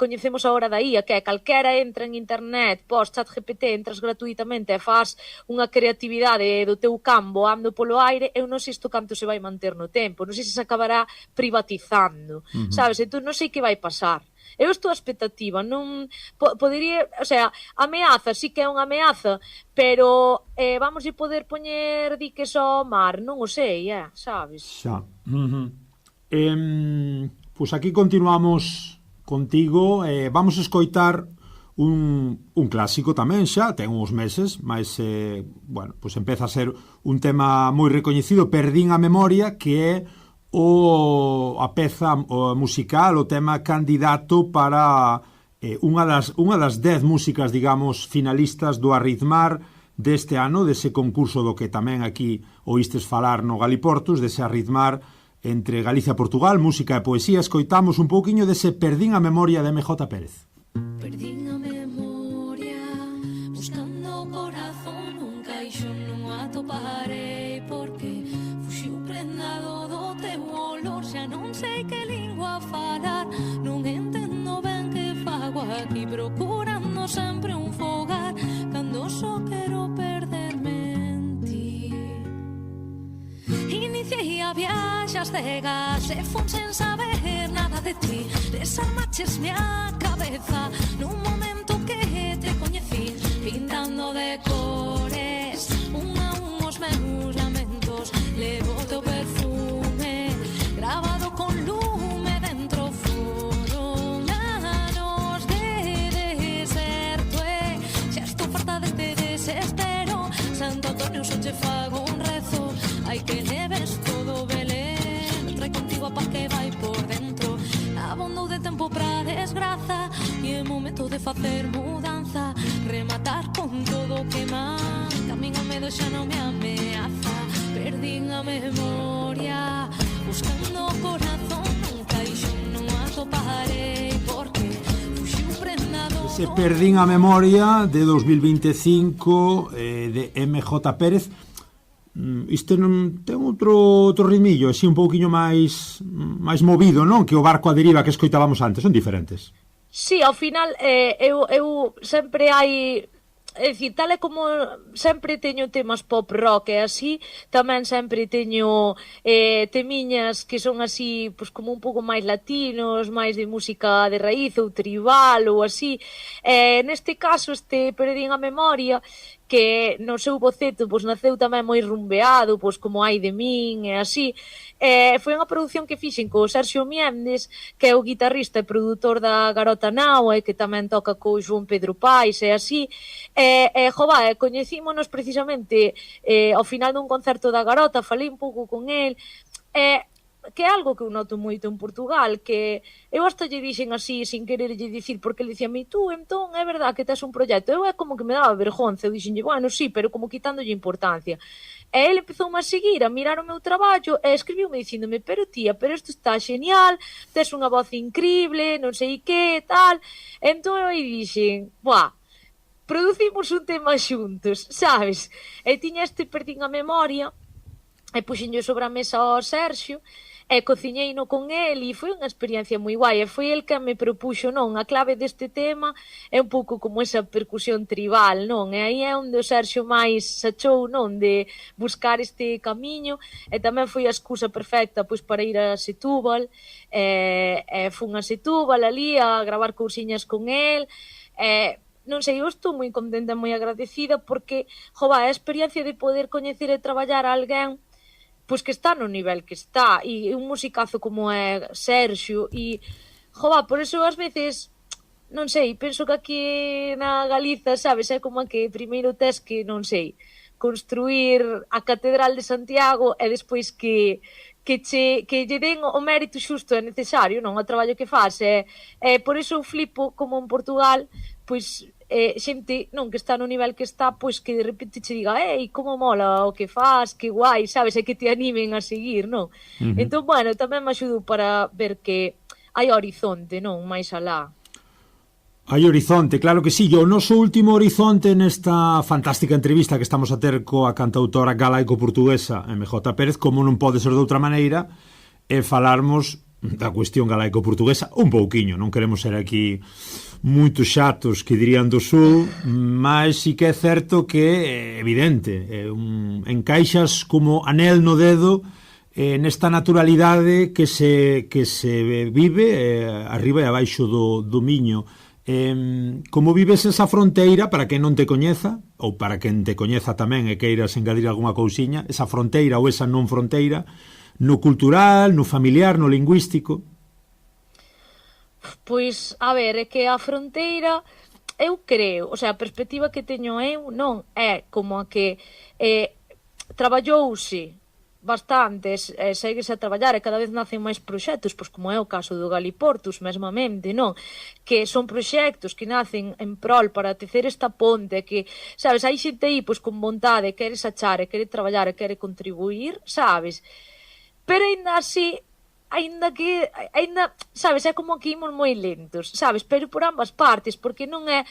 coñecemos agora da IA, que é calquera entra en internet, pos ChatGPT, entras gratuitamente e faz unha creatividade do teu campo ando polo aire, eu non sei isto canto se vai manter no tempo, non sei se acabará privatizando, sabes? Entón non sei que vai pasar. Eu estou a expectativa, non podería, o sea, ameaza, sí que é unha ameaza, pero vamos a poder poñer diques ao mar, non o sei, sabes? Xa. Pois aquí continuamos contigo, vamos a escoitar un clásico tamén xa, ten uns meses, mas, bueno, pois empeza a ser un tema moi recoñecido, Perdín a memoria, que é a peza musical, o tema candidato para unha das 10 músicas, digamos, finalistas do Arritmar deste ano, dese concurso do que tamén aquí oístes falar no Galiportus, dese Arritmar entre Galicia e Portugal, música e poesía. Escoitamos un pouquiño dese Perdín a memoria de MJ Pérez. Perdín a memoria non atoparei porque fuxiu prendado do teu olor. Xa non sei que lingua falar, non entendo ben que fago aquí, procurando sempre un fogar cando só quero perderme en ti. Iniciei a viaxe ás cegas e fun sen saber nada de ti. Desarmaches a cabeza nun momento que te coñecí, pintando de cores un a un os meus lamentos. Levo o teu perfume grabado con lume dentro. Foron anos de deserto e xa estou farta deste desespero. Santo Antonio, só che fago un rezo, hai que leves todo Belén. Trae contigo a paz que vai por dentro. Abondou de tempo pra desgraza e é momento de facer mudanza, rematar con todo o que manca. A min o medo xa non me ameaza, perdín a memoria buscando o corazón nun caixón, non atoparei porque fuxiu prendado. Se perdín a memoria de 2025 de MJ Pérez. Isto non ten outro ritmillo, así un pouquiño máis movido, non? Que o Barco a deriva que escoitábamos antes, son diferentes. Sí, ao final eu sempre hai... É dicir, tal e como sempre teño temas pop rock e así, tamén sempre teño temiñas que son así, pois como un pouco máis latinos, máis de música de raíz ou tribal ou así. Neste caso, Perdín a memoria, que no seu boceto pois naceu tamén moi rumbeado, pois como Ai de min e así. Foi unha produción que fixen co Sergio Miendes, que é o guitarrista e produtor da Garota Now, e que tamén toca co João Pedro Pais e así. Coñecímonos precisamente ao final dun concerto da Garota, falei un pouco con el, que é algo que eu noto moito en Portugal, que eu hasta lle dixen así, sin quererlle dicir, porque ele dicía, tú, entón, é verdad que tes un proxecto. Eu é como que me daba vergonza, eu dixenlle, bueno, sí, pero como quitándolle importancia. E ele empezoume a seguir, a mirar o meu traballo, e escribiume dicíndome, pero tía, pero isto está genial, tes unha voz increíble, non sei que, tal. Entón eu dixen, producimos un tema xuntos, sabes? E tiña Perdín a memoria, e puxenlle sobre a mesa ao Sergio, e cociñeino con el, e foi unha experiencia moi guai, e foi el que me propuxo, non, a clave deste tema é un pouco como esa percusión tribal, non, e aí é onde o Sergio máis se achou, non, de buscar este camiño, e tamén foi a excusa perfecta, pois, para ir a Setúbal, e fun a Setúbal ali a gravar cousiñas con el, non sei, eu estou moi contenta, moi agradecida, porque, a experiencia de poder coñecer e traballar a alguén pois que está no nivel que está, e un musicazo como é Sergio, e, por eso ás veces, non sei, penso que aquí na Galiza, sabes, é como que primeiro tes que, non sei, construir a Catedral de Santiago e despois que lle den o mérito xusto e necesario, non, o traballo que faz, e por eso eu flipo como en Portugal, pois, xente, non, que está no nivel que está, pois que de repente che diga, como mola o que faz, que guai, sabes, e que te animen a seguir, non? Entón, bueno, tamén me axudo para ver que hai horizonte, non, máis alá. Hai horizonte, claro que sí. E o noso último horizonte nesta fantástica entrevista que estamos a ter coa cantautora galaico-portuguesa MJ Pérez, como non pode ser de outra maneira, é falarmos da cuestión galaico-portuguesa un pouquiño. Non queremos ser aquí moito xatos que dirían do sul, mas sí que é certo que é evidente, encaixas como anel no dedo nesta naturalidade que se vive arriba e abaixo do Miño. Como vives esa fronteira, para quen non te coñeza, ou para quen te coñeza tamén e queiras engadir algunha cousiña, esa fronteira ou esa non fronteira, no cultural, no familiar, no lingüístico? Pois, a ver, é que a fronteira, eu creo, o sea, a perspectiva que teño eu non é como a que traballouse bastante, segues a traballar e cada vez nacen máis proxectos, pois como é o caso do Galiportus mesmamente, non? Que son proxectos que nacen en prol para tecer esta ponte, que, sabes, hai xente aí pois con vontade, queres achar e quere traballar e quere contribuir, sabes? Pero ainda así, sabes, é como que imos moi lentos, sabes? Pero por ambas partes, porque non é...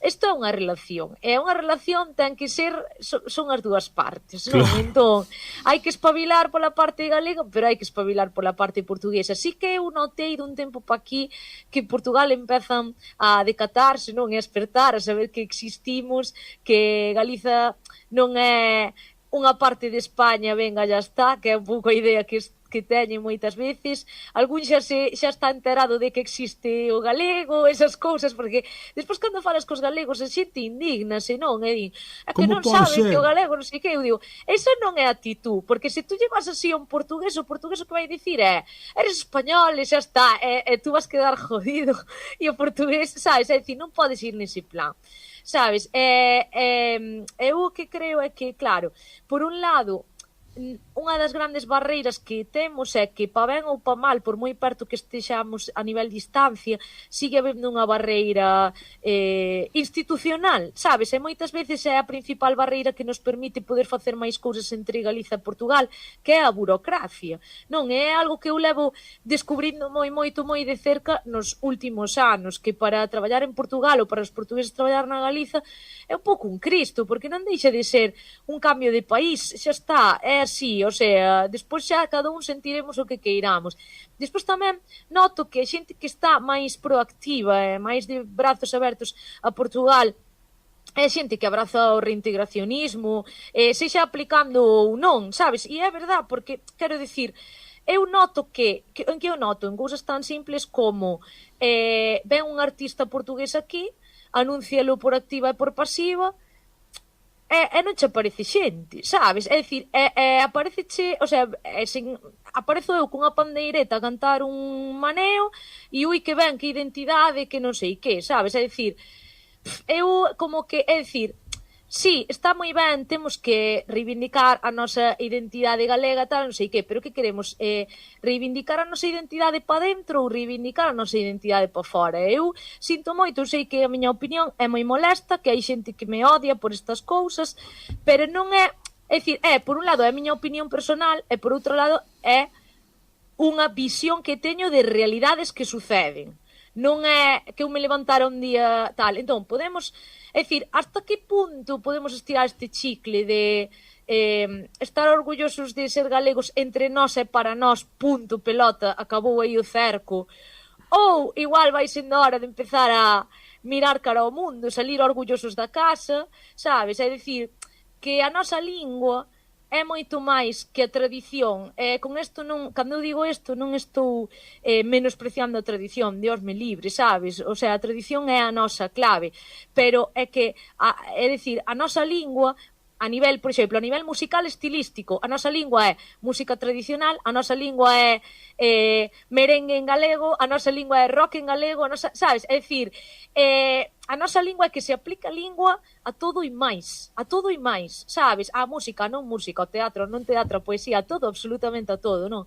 isto é unha relación, e unha relación ten que ser, son as dúas partes, non? Claro. Entón, hai que espabilar pola parte galega, pero hai que espabilar pola parte portuguesa. Así que eu notei dun tempo pa aquí que Portugal empezan a decatarse, non? E a despertar, a saber que existimos, que Galiza non é unha parte de España, venga, ya está, que é un pouco a idea que teñen moitas veces. Algún xa está enterado de que existe o galego, esas cousas, porque despois cando falas cos galegos a xente indignase, non? E din, é que non saben que o galego non sei que, eu digo, esa non é actitud, porque se tú llevas así a un portugués, o portugués o que vai dicir é, eres español e xa está, e tú vas quedar jodido, e o portugués, sabes, é dicir, non podes ir nese plan, sabes? Eu o que creo é que, claro, por un lado, unha das grandes barreiras que temos é que, pa ben ou pa mal, por moi perto que estexamos a nivel distancia, sigue habendo unha barreira institucional, sabes? E moitas veces é a principal barreira que nos permite poder facer máis cousas entre Galiza e Portugal, que é a burocracia, non? É algo que eu levo descubrindo moi de cerca nos últimos anos, que para traballar en Portugal ou para os portugueses traballar na Galiza é un pouco un cristo, porque non deixa de ser un cambio de país, xa está, é así, o sea, despois xa cada un sentiremos o que queiramos. Despois tamén noto que a xente que está máis proactiva e máis de brazos abertos a Portugal é xente que abraza o reintegracionismo, sexa aplicando ou non, sabes? E é verdad, porque, quero dicir, eu noto en que eu noto en cousas tan simples como ven un artista portugués aquí, anúncialo por activa e por pasiva, e non che aparece xente, sabes? É dicir, apareceche, o sea, aparezo eu cunha pandeireta a cantar un maneo e ui que ben, que identidade, que non sei que, sabes? É dicir, eu como que, é dicir, sí, está moi ben, temos que reivindicar a nosa identidade galega, tal, non sei que, pero que queremos? Reivindicar a nosa identidade pa dentro ou reivindicar a nosa identidade pa fora? Eu sinto moito, eu sei que a miña opinión é moi molesta, que hai xente que me odia por estas cousas, pero non é, é dicir, por un lado é a miña opinión personal e por outro lado é unha visión que teño de realidades que suceden. Non é que eu me levantara un día tal. Entón, podemos, é dicir, hasta que punto podemos estirar este chicle de estar orgullosos de ser galegos entre nós e para nós, punto, pelota, acabou aí o cerco, ou igual vai sendo hora de empezar a mirar cara ao mundo, salir orgullosos da casa, sabes? É dicir, que a nosa lingua é moito máis que a tradición. Con isto non, cando eu digo isto, non estou menospreciando a tradición, Dios me libre, sabes? O sea, a tradición é a nosa clave, pero é que, é dicir, a nosa lingua, a nivel, por exemplo, a nivel musical estilístico, a nosa lingua é música tradicional, a nosa lingua é merengue en galego, a nosa lingua é rock en galego, a nosa, sabes? É dicir, a nosa lingua é que se aplica a lingua a todo e máis, sabes? A música, non música, ao teatro, non teatro, a poesía, a todo, absolutamente a todo, non?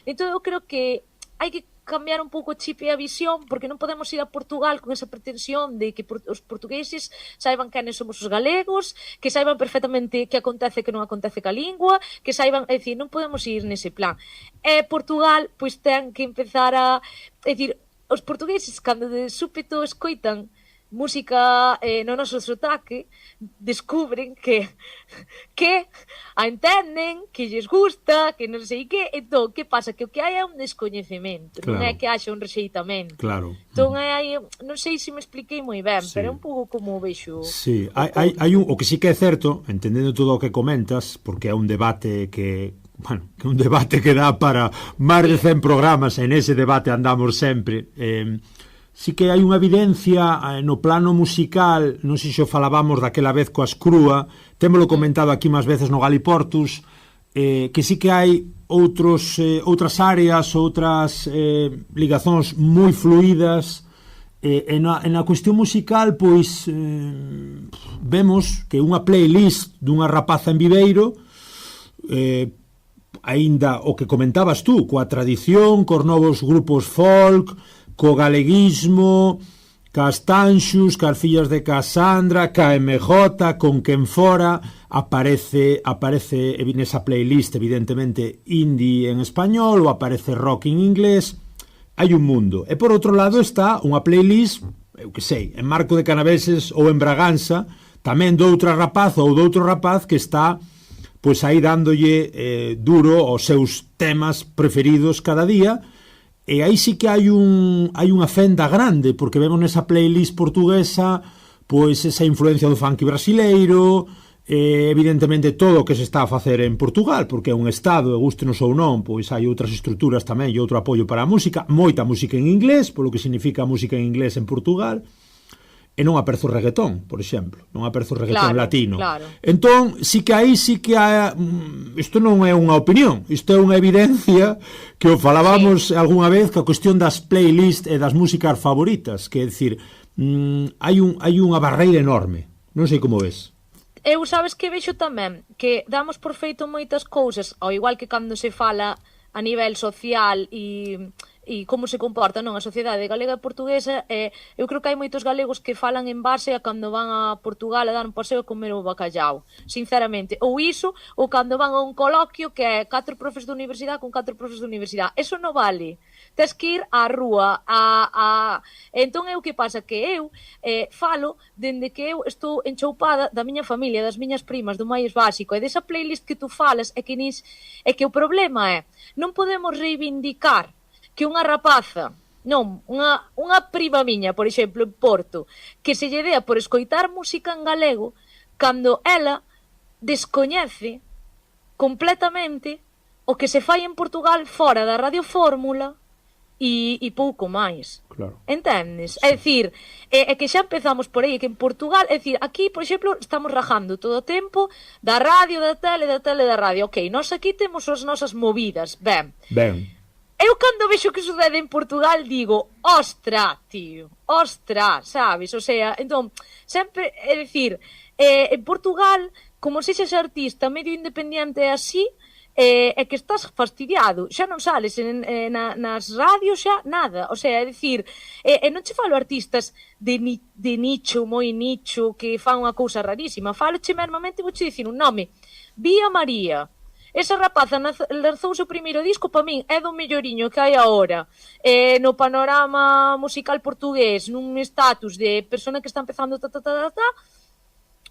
Entón eu creo que hai que cambiar un pouco o chip e a visión, porque non podemos ir a Portugal con esa pretensión de que os portugueses saiban quenes somos os galegos, que saiban perfectamente que acontece que non acontece ca lingua, que saiban, é dicir, non podemos ir nese plan. E Portugal, pois ten que empezar a, é dicir, os portugueses cando de súpeto escoitan música no noso sotaque, descubren que a entenden, que lles gusta, que non sei que, entón, que pasa? Que o que hai é un descoñecemento, claro. Non é que haxa un rexeitamento. Claro. Entón, non sei se me expliquei moi ben, sí. Pero é un pouco como vexo. Sí, hai un, o que sí que é certo, entendendo todo o que comentas, porque é un debate que, bueno, que un debate que dá para máis de 100 programas, e nese debate andamos sempre, sí que hai unha evidencia no plano musical, non sei se o falábamos daquela vez coas Crúa, témolo comentado aquí máis veces no Galiportus, que sí que hai outras áreas, outras ligazóns moi fluídas, e na cuestión musical, pois, vemos que unha playlist dunha rapaza en Viveiro, aínda o que comentabas tú, coa tradición, cos novos grupos folk, co galeguismo, cas Tanxus, cas fillas de Casandra, ca MJ, con quen fora, aparece nesa playlist, evidentemente, indie en español, ou aparece rock en inglés, hai un mundo. E por outro lado está unha playlist eu que sei, en Marco de Canaveses ou en Braganza, tamén doutra rapaz ou doutro rapaz que está pois aí dándolle duro aos seus temas preferidos cada día, e aí sí que hai unha fenda grande, porque vemos nesa playlist portuguesa pois esa influencia do funk brasileiro, evidentemente todo o que se está a facer en Portugal, porque é un estado, e gustenos ou non, pois hai outras estruturas tamén e outro apoio para a música, moita música en inglés, polo que significa a música en inglés en Portugal, e non aperzo reggaetón, por exemplo, non aperzo reggaetón latino. Claro. Entón, sí que hai, isto non é unha opinión, isto é unha evidencia que o falábamos algunha vez, que a cuestión das playlists e das músicas favoritas, que é dicir, hai unha barreira enorme, non sei como ves. Eu sabes que vexo tamén que damos por feito moitas cousas, ao igual que cando se fala a nivel social e como se comporta non a sociedade galega e portuguesa, eu creo que hai moitos galegos que falan en base a cando van a Portugal a dar un paseo a comer o bacallau, sinceramente, ou iso, ou cando van a un coloquio que é 4 profes de universidade con 4 profes de universidade, eso non vale, tes que ir á rúa, entón é o que pasa, que eu falo dende que eu estou enchoupada da miña familia, das miñas primas, do máis básico, e desa playlist que tú falas, é que o problema é, non podemos reivindicar que unha rapaza, non, unha prima miña, por exemplo, en Porto, que se lle dea por escoitar música en galego, cando ela descoñece completamente o que se fai en Portugal fora da Radio Fórmula e pouco máis. Claro. Entendes? Sí. É dicir, é que xa empezamos por aí, que en Portugal, é dicir, aquí, por exemplo, estamos rajando todo o tempo da radio, da tele, da radio. Ok, nós aquí temos as nosas movidas, ben. Eu cando vexo que sucede en Portugal digo, ostra, tío, ostra, sabes? O sea, entón, sempre, é dicir, en Portugal, como se xes artista medio independiente así, é que estás fastidiado, xa non sales nas radios, xa nada, o sea, é dicir, non che falo artistas de nicho, moi nicho, que fan unha cousa rarísima, faloche mermamente, vou che dicir un nome, Vía María. Esa rapaza lanzou o seu primeiro disco, para min é do melloriño que hai agora no panorama musical portugués, nun estatus de persona que está empezando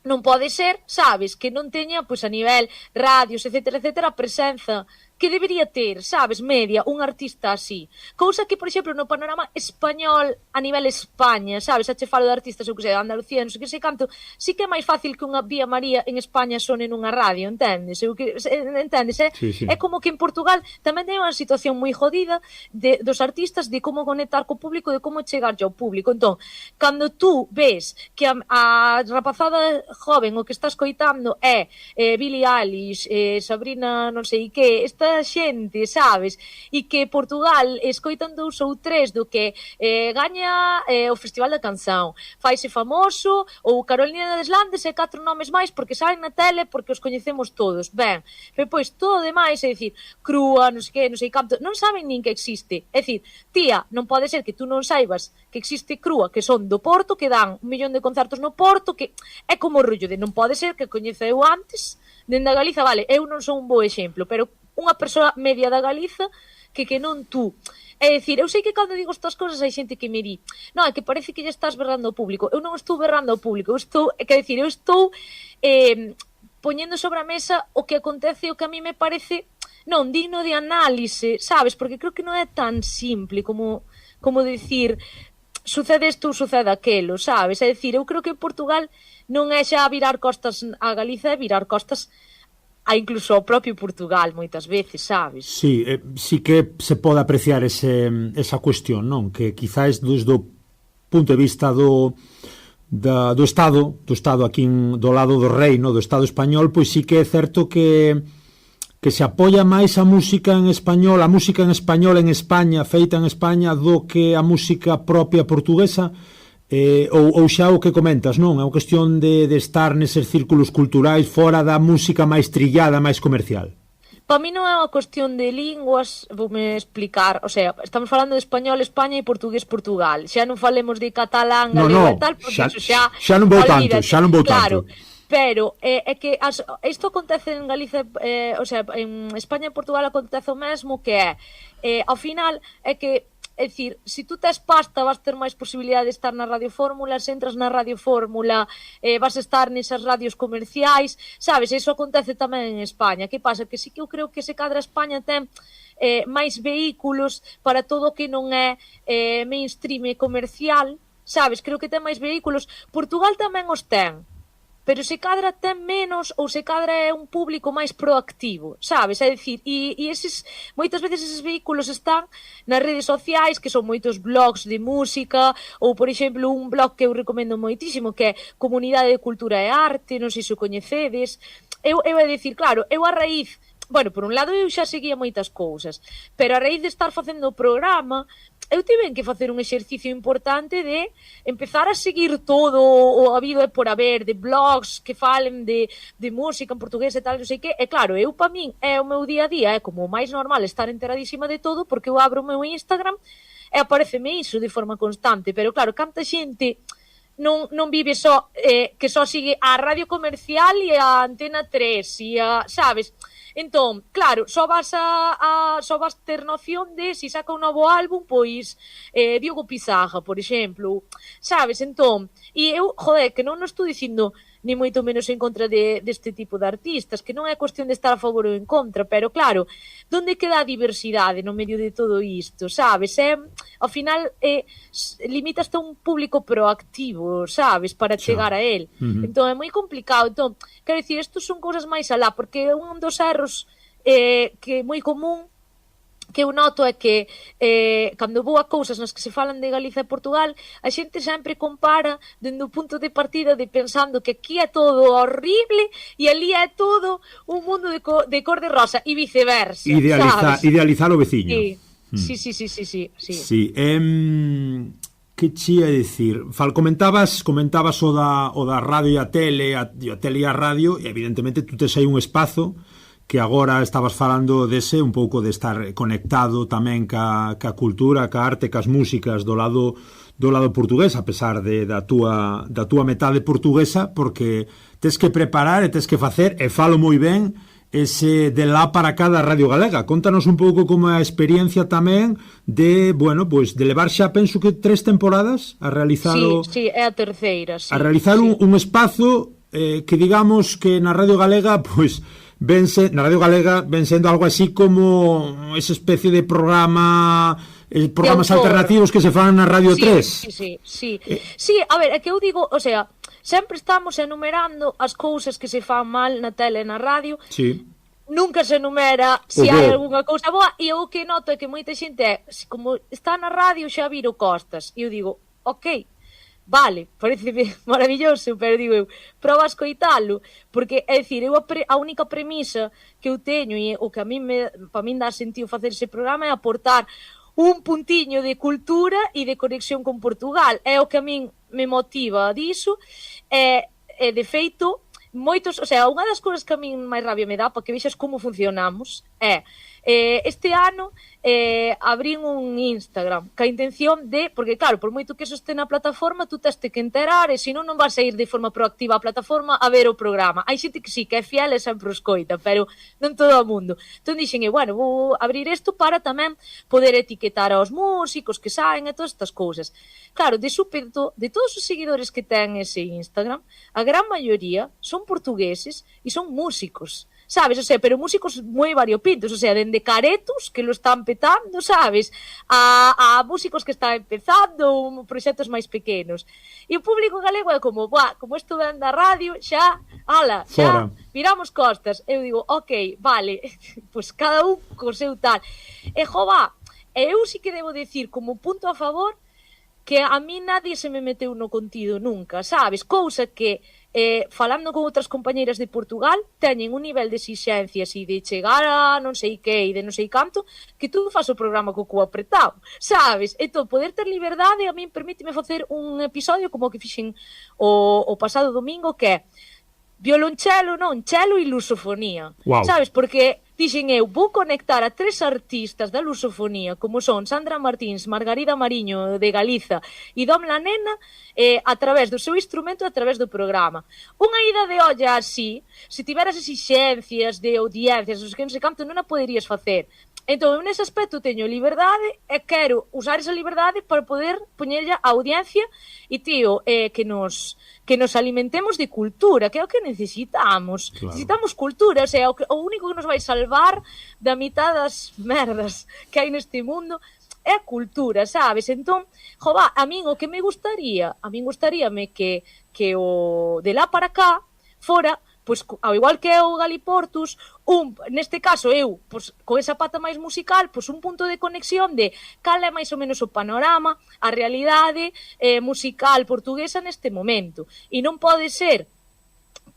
non pode ser, sabes, que non teña pois a nivel radios, etcétera, a presenza que debería ter, sabes, media, un artista así. Cousa que, por exemplo, no panorama español, a nivel España, sabes, a che falo de artistas, eu que sei, de Andalucía, non sei que sei canto, sí que é máis fácil que unha Vía María en España sone nunha radio, entendes? Entendes? Sí. É como que en Portugal tamén ten unha situación moi jodida dos artistas de como conectar co público, de como chegar ao público. Entón, cando tú ves que a rapazada joven o que está escoitando é Billie Eilish, Sabrina non sei que, esta xente, sabes, e que Portugal escoitan 2 ou 3 do que gaña o Festival da Canción, faise famoso, ou Carolina das Landes e 4 nomes máis porque saen na tele, porque os coñecemos todos, ben, depois todo demais, é dicir, Crúa, non sei que, non sei canto, non saben nin que existe, é dicir, tía, non pode ser que tú non saibas que existe Crúa, que son do Porto, que dan 1 millón de concertos no Porto, que é como o rollo de non pode ser que coñeza eu antes, dende a Galiza, vale, eu non son un bo exemplo, pero unha persoa media da Galiza que non tú. É dicir, eu sei que cando digo estas cousas hai xente que me di, non, é que parece que lle estás berrando ao público. Eu non estou berrando ao público, eu estou poñendo sobre a mesa o que acontece, o que a mí me parece non digno de análise, sabes? Porque creo que non é tan simple como dicir sucede isto ou sucede aquelo, sabes? É dicir, eu creo que en Portugal non é xa virar costas a Galiza, é virar costas a incluso ao propio Portugal moitas veces, sabes? Sí, sí que se pode apreciar esa cuestión, non? Que quizás desde o punto de vista do Estado aquí do lado do reino, do Estado español, pois sí que é certo que se apoia máis a música en español en España, feita en España, do que a música propia portuguesa, ou xa o que comentas, non? É unha cuestión de estar neses círculos culturais fora da música máis trillada, máis comercial. Para mí non é unha cuestión de linguas, voume explicar, o sea, estamos falando de español España e portugués Portugal, xa non falemos de catalán, galego e tal, porque xa non vou tanto, claro. Pero é que isto acontece en Galicia, o sea, en España e Portugal acontece o mesmo, que é, ao final, é que é dicir, se tú tes pasta vas ter máis posibilidade de estar na Radio Fórmula, se entras na Radio Fórmula vas estar nesas radios comerciais, sabes, iso acontece tamén en España. Que pasa? Que sí que eu creo que se cadra España ten máis vehículos para todo o que non é mainstream e comercial, sabes, creo que ten máis vehículos. Portugal tamén os ten, pero se cadra ten menos ou se cadra é un público máis proactivo, sabes? É dicir, e moitas veces eses vehículos están nas redes sociais, que son moitos blogs de música, ou, por exemplo, un blog que eu recomendo moitísimo, que é Comunidade de Cultura e Arte, non sei se o coñecedes. Eu é dicir, claro, eu a raíz... Bueno, por un lado eu xa seguía moitas cousas, pero a raíz de estar facendo o programa, eu tiven que facer un exercicio importante de empezar a seguir todo o habido e por haber, de blogs que falen de música en portugués e tal, non sei que, e claro, eu pa min é o meu día a día, é como o máis normal estar enteradísima de todo, porque eu abro o meu Instagram e apareceme iso de forma constante, pero claro, canta xente non vive só, que só sigue a radio comercial e a Antena 3, e a, sabes... Entón, claro, só vas ter noción de se saca un novo álbum, pois Diogo Pizarra, por exemplo, sabes? Entón, e eu, que non estou dicindo ni moito menos en contra deste tipo de artistas, que non é cuestión de estar a favor ou en contra, pero claro, onde queda a diversidade no medio de todo isto, sabes? Ao final, limitaste a un público proactivo, sabes? Para chegar a él. Entón, é moi complicado. Entón, quero dicir, estos son cousas máis alá, porque un dos erros que é moi común que eu noto é que cando vou a cousas nas que se falan de Galiza e Portugal, a xente sempre compara dende o punto de partida de pensando que aquí é todo horrible e ali é todo un mundo de cor de rosa e viceversa. Idealizar o veciño. Sí. Que che ia dicir? Comentabas o da radio e a tele, e a radio, e evidentemente tú tes aí un espazo que agora estabas falando dese, un pouco de estar conectado tamén ca cultura, ca arte, cas músicas do lado portugués, a pesar da túa metade portuguesa, porque tes que preparar e tes que facer, e falo moi ben, ese de lá para cá da Radio Galega. Contanos un pouco como é a experiencia tamén de, bueno, pois de levar xa, penso que 3 temporadas a realizar Sí, é a terceira, sí. A realizar un espazo que digamos que na Radio Galega, pois na Radio Galega ven sendo algo así como esa especie de programas alternativos que se fan na Radio 3. Sí, a ver, é que eu digo, o sea, sempre estamos enumerando as cousas que se fan mal na tele e na radio. Sí. Nunca se enumera se hai algunha cousa boa, e o que noto é que moita xente como está na radio xa viro costas, e eu digo, ok, vale, parece maravilloso, pero digo eu, proba a escoitalo, porque, é dicir, a única premisa que eu teño e o que para min dá sentido facer ese programa é aportar un puntiño de cultura e de conexión con Portugal. É o que a min me motiva diso, e de feito, moitos, o sea, unha das cousas que a min máis rabia me dá, para que vexas como funcionamos, é este ano abrín un Instagram ca intención de, porque claro, por moito que eso este na plataforma, tú teste que enterar, e senón non vas a ir de forma proactiva á plataforma a ver o programa. Hai xente que sí, que é fiel e sempre o escoita, pero non todo o mundo. Entón dixen, bueno, vou abrir isto para tamén poder etiquetar aos músicos que saen e todas estas cousas. Claro, de súpeto, de todos os seguidores que ten ese Instagram, a gran maioría son portugueses e son músicos, sabes? O sea, pero músicos moi variopintos, o sea, dende caretos que lo están petando, sabes? A músicos que están empezando, proxectos máis pequenos. E o público galego é como, como isto ven da radio, xa viramos costas. Eu digo, ok, vale, pues cada un co seu tal. E eu sí que debo decir, como punto a favor, que a mí nadie se me meteu no contido nunca, sabes? Cousa que falando con outras compañeiras de Portugal teñen un nivel de exixencias e de chegar a non sei que e de non sei canto, que tú faz o programa co cu apretado, sabes? Entón, poder ter liberdade a min permíteme facer un episodio como o que fixen o pasado domingo, que é violonchelo, non, chelo e lusofonía. Sabes? Porque dixen eu, vou conectar a 3 artistas da lusofonía, como son Sandra Martins, Margarida Mariño de Galiza e Dom La Nena, a través do seu instrumento e a través do programa. Unha ida de olla así, se tiveras exixencias de audiencias, que non sei canto, non a poderías facer. Entón, nese aspecto teño liberdade e quero usar esa liberdade para poder poñerlle a audiencia e, tío, que nos alimentemos de cultura, que é o que necesitamos. Claro. Necesitamos cultura, o sea, o único que nos vai salvar da mitad das merdas que hai neste mundo é a cultura, sabes? Entón, jova, a min o que me gustaríame que o de lá para cá fora, pois, ao igual que é o Galiportus, neste caso eu, pois, con esa pata máis musical, pois un punto de conexión de cal é máis ou menos o panorama, a realidade musical portuguesa neste momento. E non pode ser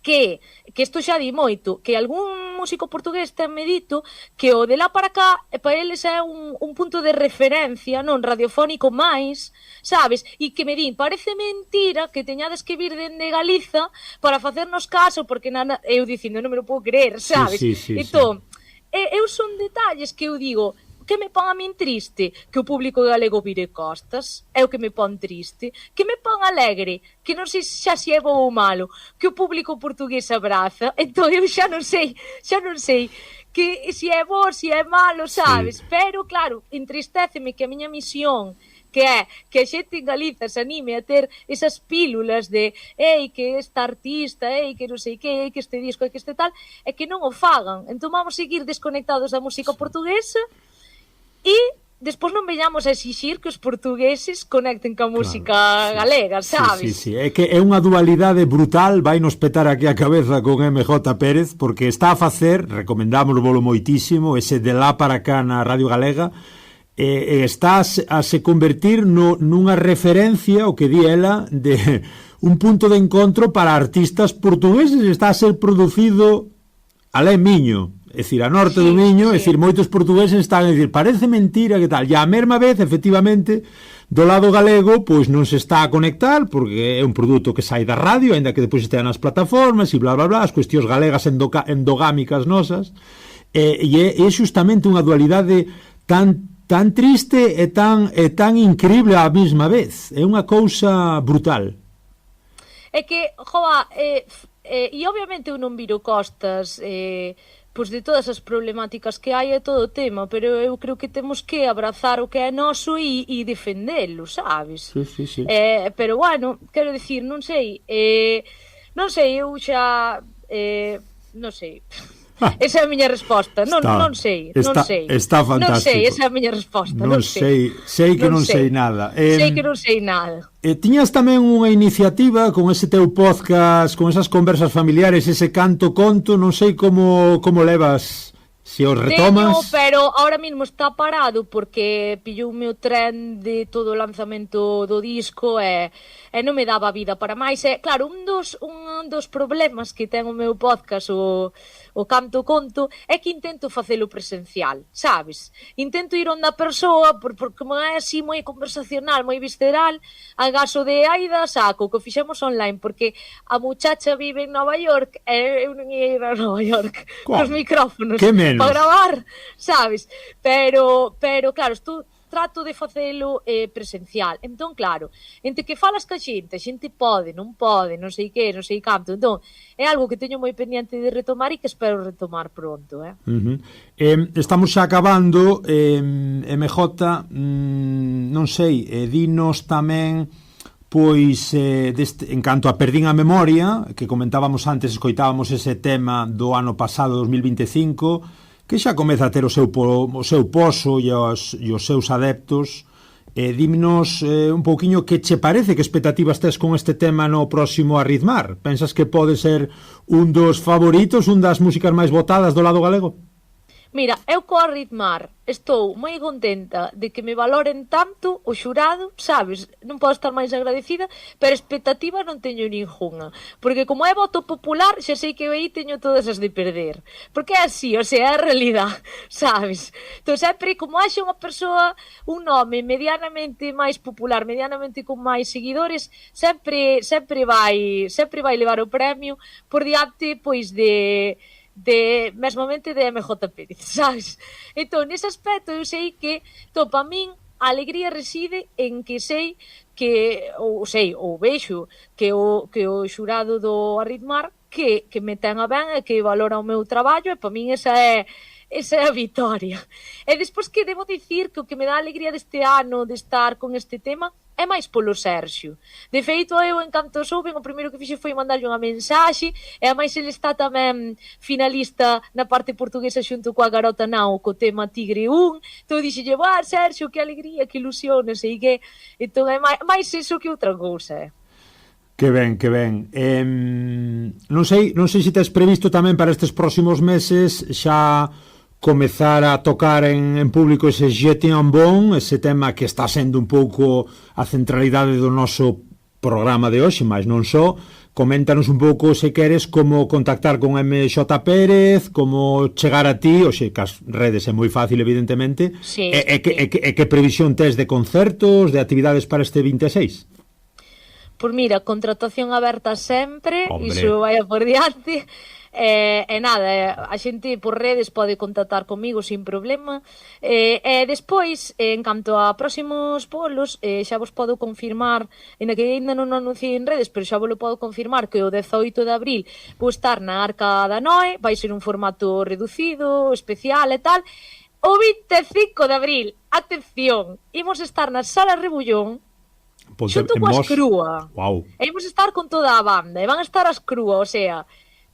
que isto xa di moito, que algún músico portugués tenme dito que o de lá para cá para eles é un punto de referencia non radiofónico máis, sabes? E que me din, parece mentira que teñades que vir dende Galiza para facernos caso, porque eu dicindo, non me lo puedo creer, sabes? Sí. Entón, eu son detalles que eu digo, que me pon a min triste que o público galego vire costas, é o que me pon triste, que me pon alegre, que non sei xa se é bo ou malo, que o público portugués abraza, entón eu xa non sei que se é bo, se é malo, sabes? Sí. Pero claro, entristeceme que a miña misión que é que a xente en Galiza se anime a ter esas pílulas de que esta artista, que non sei que este disco, que este tal, é que non o fagan. Entón vamos seguir desconectados da música portuguesa e despois non veñamos a exixir que os portugueses conecten ca música galega, sabes? Sí. É que é unha dualidade brutal, vai nos petar aquí a cabeza con MJ Pérez, porque está a facer, recomendámoslo moitísimo, ese de lá para cá na Radio Galega, está a se convertir nunha referencia, o que di ela, de un punto de encontro para artistas portugueses, está a ser producido alén Miño, é dicir, a norte do Miño, é dicir, moitos portugueses están a dicir, parece mentira, que tal, e a mesma vez, efectivamente, do lado galego, pois non se está a conectar, porque é un produto que sai da radio, ainda que depois estea nas plataformas, e bla, bla, bla, as cuestións galegas endogámicas nosas, e é justamente unha dualidade tan triste e tan increíble á mesma vez, é unha cousa brutal. É que, jova, e obviamente eu non viro costas, pois de todas as problemáticas que hai é todo o tema, pero eu creo que temos que abrazar o que é noso e defendelo, sabes? Sí. Pero bueno, quero dicir, non sei, eu xa non sei. Esa é a miña resposta. Non sei. Está fantástico. Non sei, esa é a miña resposta. Non sei que non sei nada. Sei que non sei nada. Tiñas tamén unha iniciativa con ese teu podcast, con esas conversas familiares, ese canto conto, non sei como levas, se os retomas. Pero ahora mesmo está parado porque pilloume o tren de todo o lanzamento do disco e non me daba vida para máis. Claro, un dos problemas que ten o meu podcast, o canto conto, é que intento facelo presencial, sabes? Intento ir onde a persoa, porque como é así moi conversacional, moi visceral, agaso de Aida saco, que o fixemos online, porque a muchacha vive en Nova York e eu non ia ir a Nova York cos micrófonos para gravar, sabes? Pero claro, trato de facelo presencial. Entón, claro, entre que falas ca xente, a xente pode, non sei que, non sei canto. Entón, é algo que teño moi pendiente de retomar e que espero retomar pronto, Estamos xa acabando, MJ, non sei, dinos tamén, pois, en canto a Perdín a Memoria, que comentábamos antes, escoitábamos ese tema do ano pasado, 2025, que xa comeza a ter o seu poso e os seus adeptos. Dímonos un pouquiño que che parece, que expectativas tes con este tema no próximo Arritmar? Pensas que pode ser un dos favoritos, un das músicas máis votadas do lado galego? Mira, eu co Arritmar estou moi contenta de que me valoren tanto o xurado, sabes? Non podo estar máis agradecida, pero expectativa non teño ningunha. Porque como é voto popular, xa sei que aí teño todas as de perder. Porque é así, o sea, é a realidade, sabes? Entón, sempre, como haxe unha persoa, un nome medianamente máis popular, medianamente con máis seguidores, sempre vai levar o premio por diante, pois, mesmamente de MJ Pérez, sabes? Entón, nese aspecto eu sei que para min a alegría reside en que sei que, ou vexo que o xurado do Arritmar que me ten a ben e que valora o meu traballo, e para min esa é esa é a vitoria. E despois que debo dicir que o que me dá alegría deste ano de estar con este tema é máis polo Serxio. De feito, eu, en canto souben, o primeiro que fixe foi mandarlle unha mensaxe, e a máis ele está tamén finalista na parte portuguesa xunto coa Garota Nao, co tema Tigre 1. Entón dixelle, Serxio, que alegría, que ilusión, non sei que. Entón é máis eso que outra cousa, Que ben, que ben. Non sei se tes previsto tamén para estes próximos meses xa comezar a tocar en público ese Je t'aime bon, ese tema que está sendo un pouco a centralidade do noso programa de hoxe, mas non só. Coméntanos un pouco, se queres, como contactar con MJ Pérez, como chegar a ti, oxe, que as redes é moi fácil, evidentemente. Sí, e que previsión tes de concertos, de actividades para este 26? Por mira, contratación aberta sempre, Hombre. iso vai por diante. E nada, a xente por redes pode contactar comigo sin problema. E despois, en canto a próximos bolos, xa vos podo confirmar, en que ainda non anunciei en redes, pero xa vos lo podo confirmar, que o 18 de abril vou estar na Arca da Noe, vai ser un formato reducido, especial e tal. O 25 de abril, atención, imos estar na Sala Rebullón, xunto coas Crúa. Wow. E imos estar con toda a banda, e van a estar as Crúa, o sea,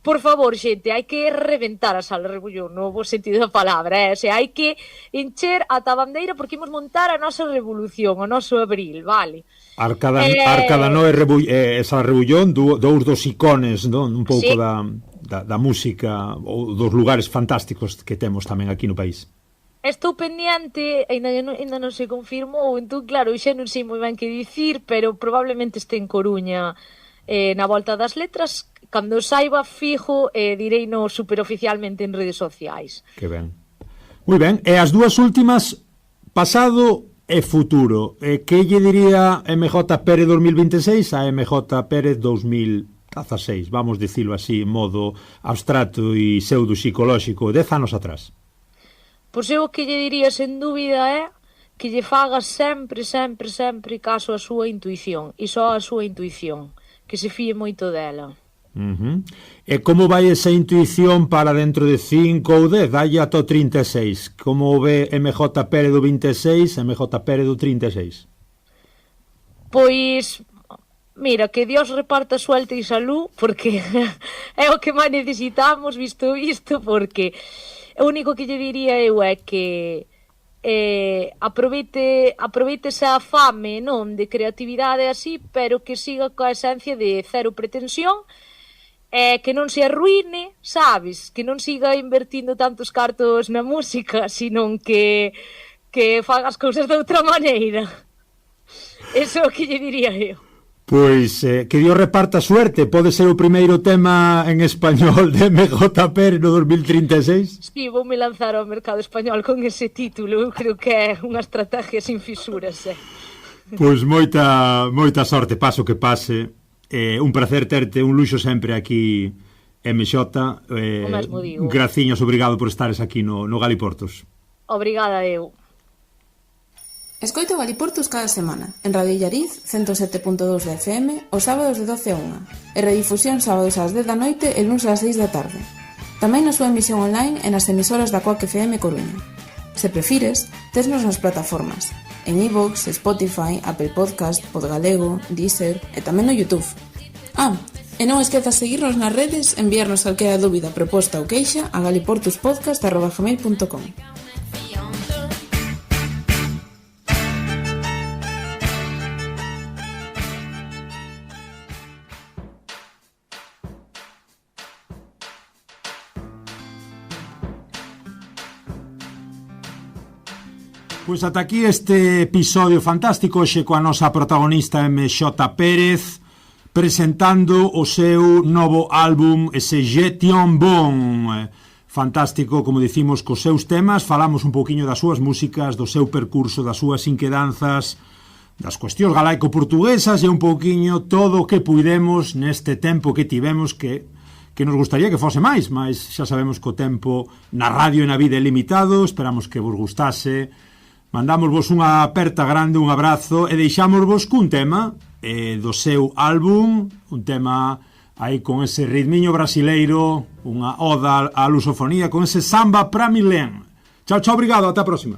por favor, xente, hai que reventar a Sala Rebullón, no bo sentido da palabra, o sea, hai que encher ata a bandeira porque imos montar a nosa revolución, o noso abril, vale? Arca da Noe e Sala Rebullón, dous dos icones, non? Un pouco sí, da música, ou dos lugares fantásticos que temos tamén aquí no país. Estou pendiente, ainda non se confirmou, entón, claro, xa non sei moi ben que dicir, pero probablemente este en Coruña, na Volta das Letras. Cando saiba fijo, direi no superoficialmente en redes sociais. Que ben. Moi ben, e as dúas últimas, pasado e futuro. Que lle diría MJ Pérez 2026 a MJ Pérez 2016? Vamos dicilo así, en modo abstracto e pseudo-psicolóxico, 10 anos atrás. Pois eu o que lle diría sen dúbida é que lle faga sempre caso a súa intuición, e só a súa intuición, que se fíe moito dela. E como vai esa intuición para dentro de 5 ou 10? Dalle ata o 36. Como ve MJ Pérez do 26 e MJ Pérez do 36? Pois, mira, que Dios reparta suerte e salud, porque é o que máis necesitamos, visto isto, porque o único que lle diría eu é que aproveite esa fame, non, de creatividade así, pero que siga coa esencia de cero pretensión, que non se arruine, sabes? Que non siga invertindo tantos cartos na música, sino que faga as cousas de outra maneira. Eso é o que lle diría eu. Pois, que Dios reparta suerte. Pode ser o primeiro tema en español de MJ Pérez no 2036? Sí, voume lanzar ao mercado español con ese título. Eu creo que é unha estrategia sin fisuras, Pois moita sorte, paso que pase. Un placer terte, un luxo sempre aquí, MJ. O mesmo digo. Graciñas, obrigado por estares aquí no Galiportos. Obrigada eu. Escoito Galiportos cada semana, en Radio Illariz, 107.2 de FM, os sábados de 12 a 1, e redifusión sábados ás 10 da noite e luns ás 6 da tarde. Tamén na súa emisión online e nas emisoras da Coac FM Coruña. Se prefires, tesnos nas plataformas, en iVoox, Spotify, Apple Podcast, Podgalego, Deezer e tamén no YouTube. E non esquezas seguirnos nas redes, enviarnos calquera dúbida, proposta ou queixa a galiportuspodcast@gmail.com. Pois ata aquí este episodio fantástico hoxe coa nosa protagonista MJ Pérez presentando o seu novo álbum, ese Je t'aime bon. Fantástico, como dicimos, cos seus temas, falamos un pouquiño das súas músicas, do seu percurso, das súas inquedanzas, das cuestións galaico-portuguesas e un pouquiño todo o que puidemos neste tempo que tivemos que nos gustaría que fose máis, mas xa sabemos que o tempo na radio e na vida é limitado, esperamos que vos gustase. Mandámosvos unha aperta grande, un abrazo e deixámosvos cun tema do seu álbum, un tema aí con ese ritmiño brasileiro, unha oda á lusofonía, con ese samba pra Milén. Chao, chao, obrigado, ata a próxima.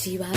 Chiva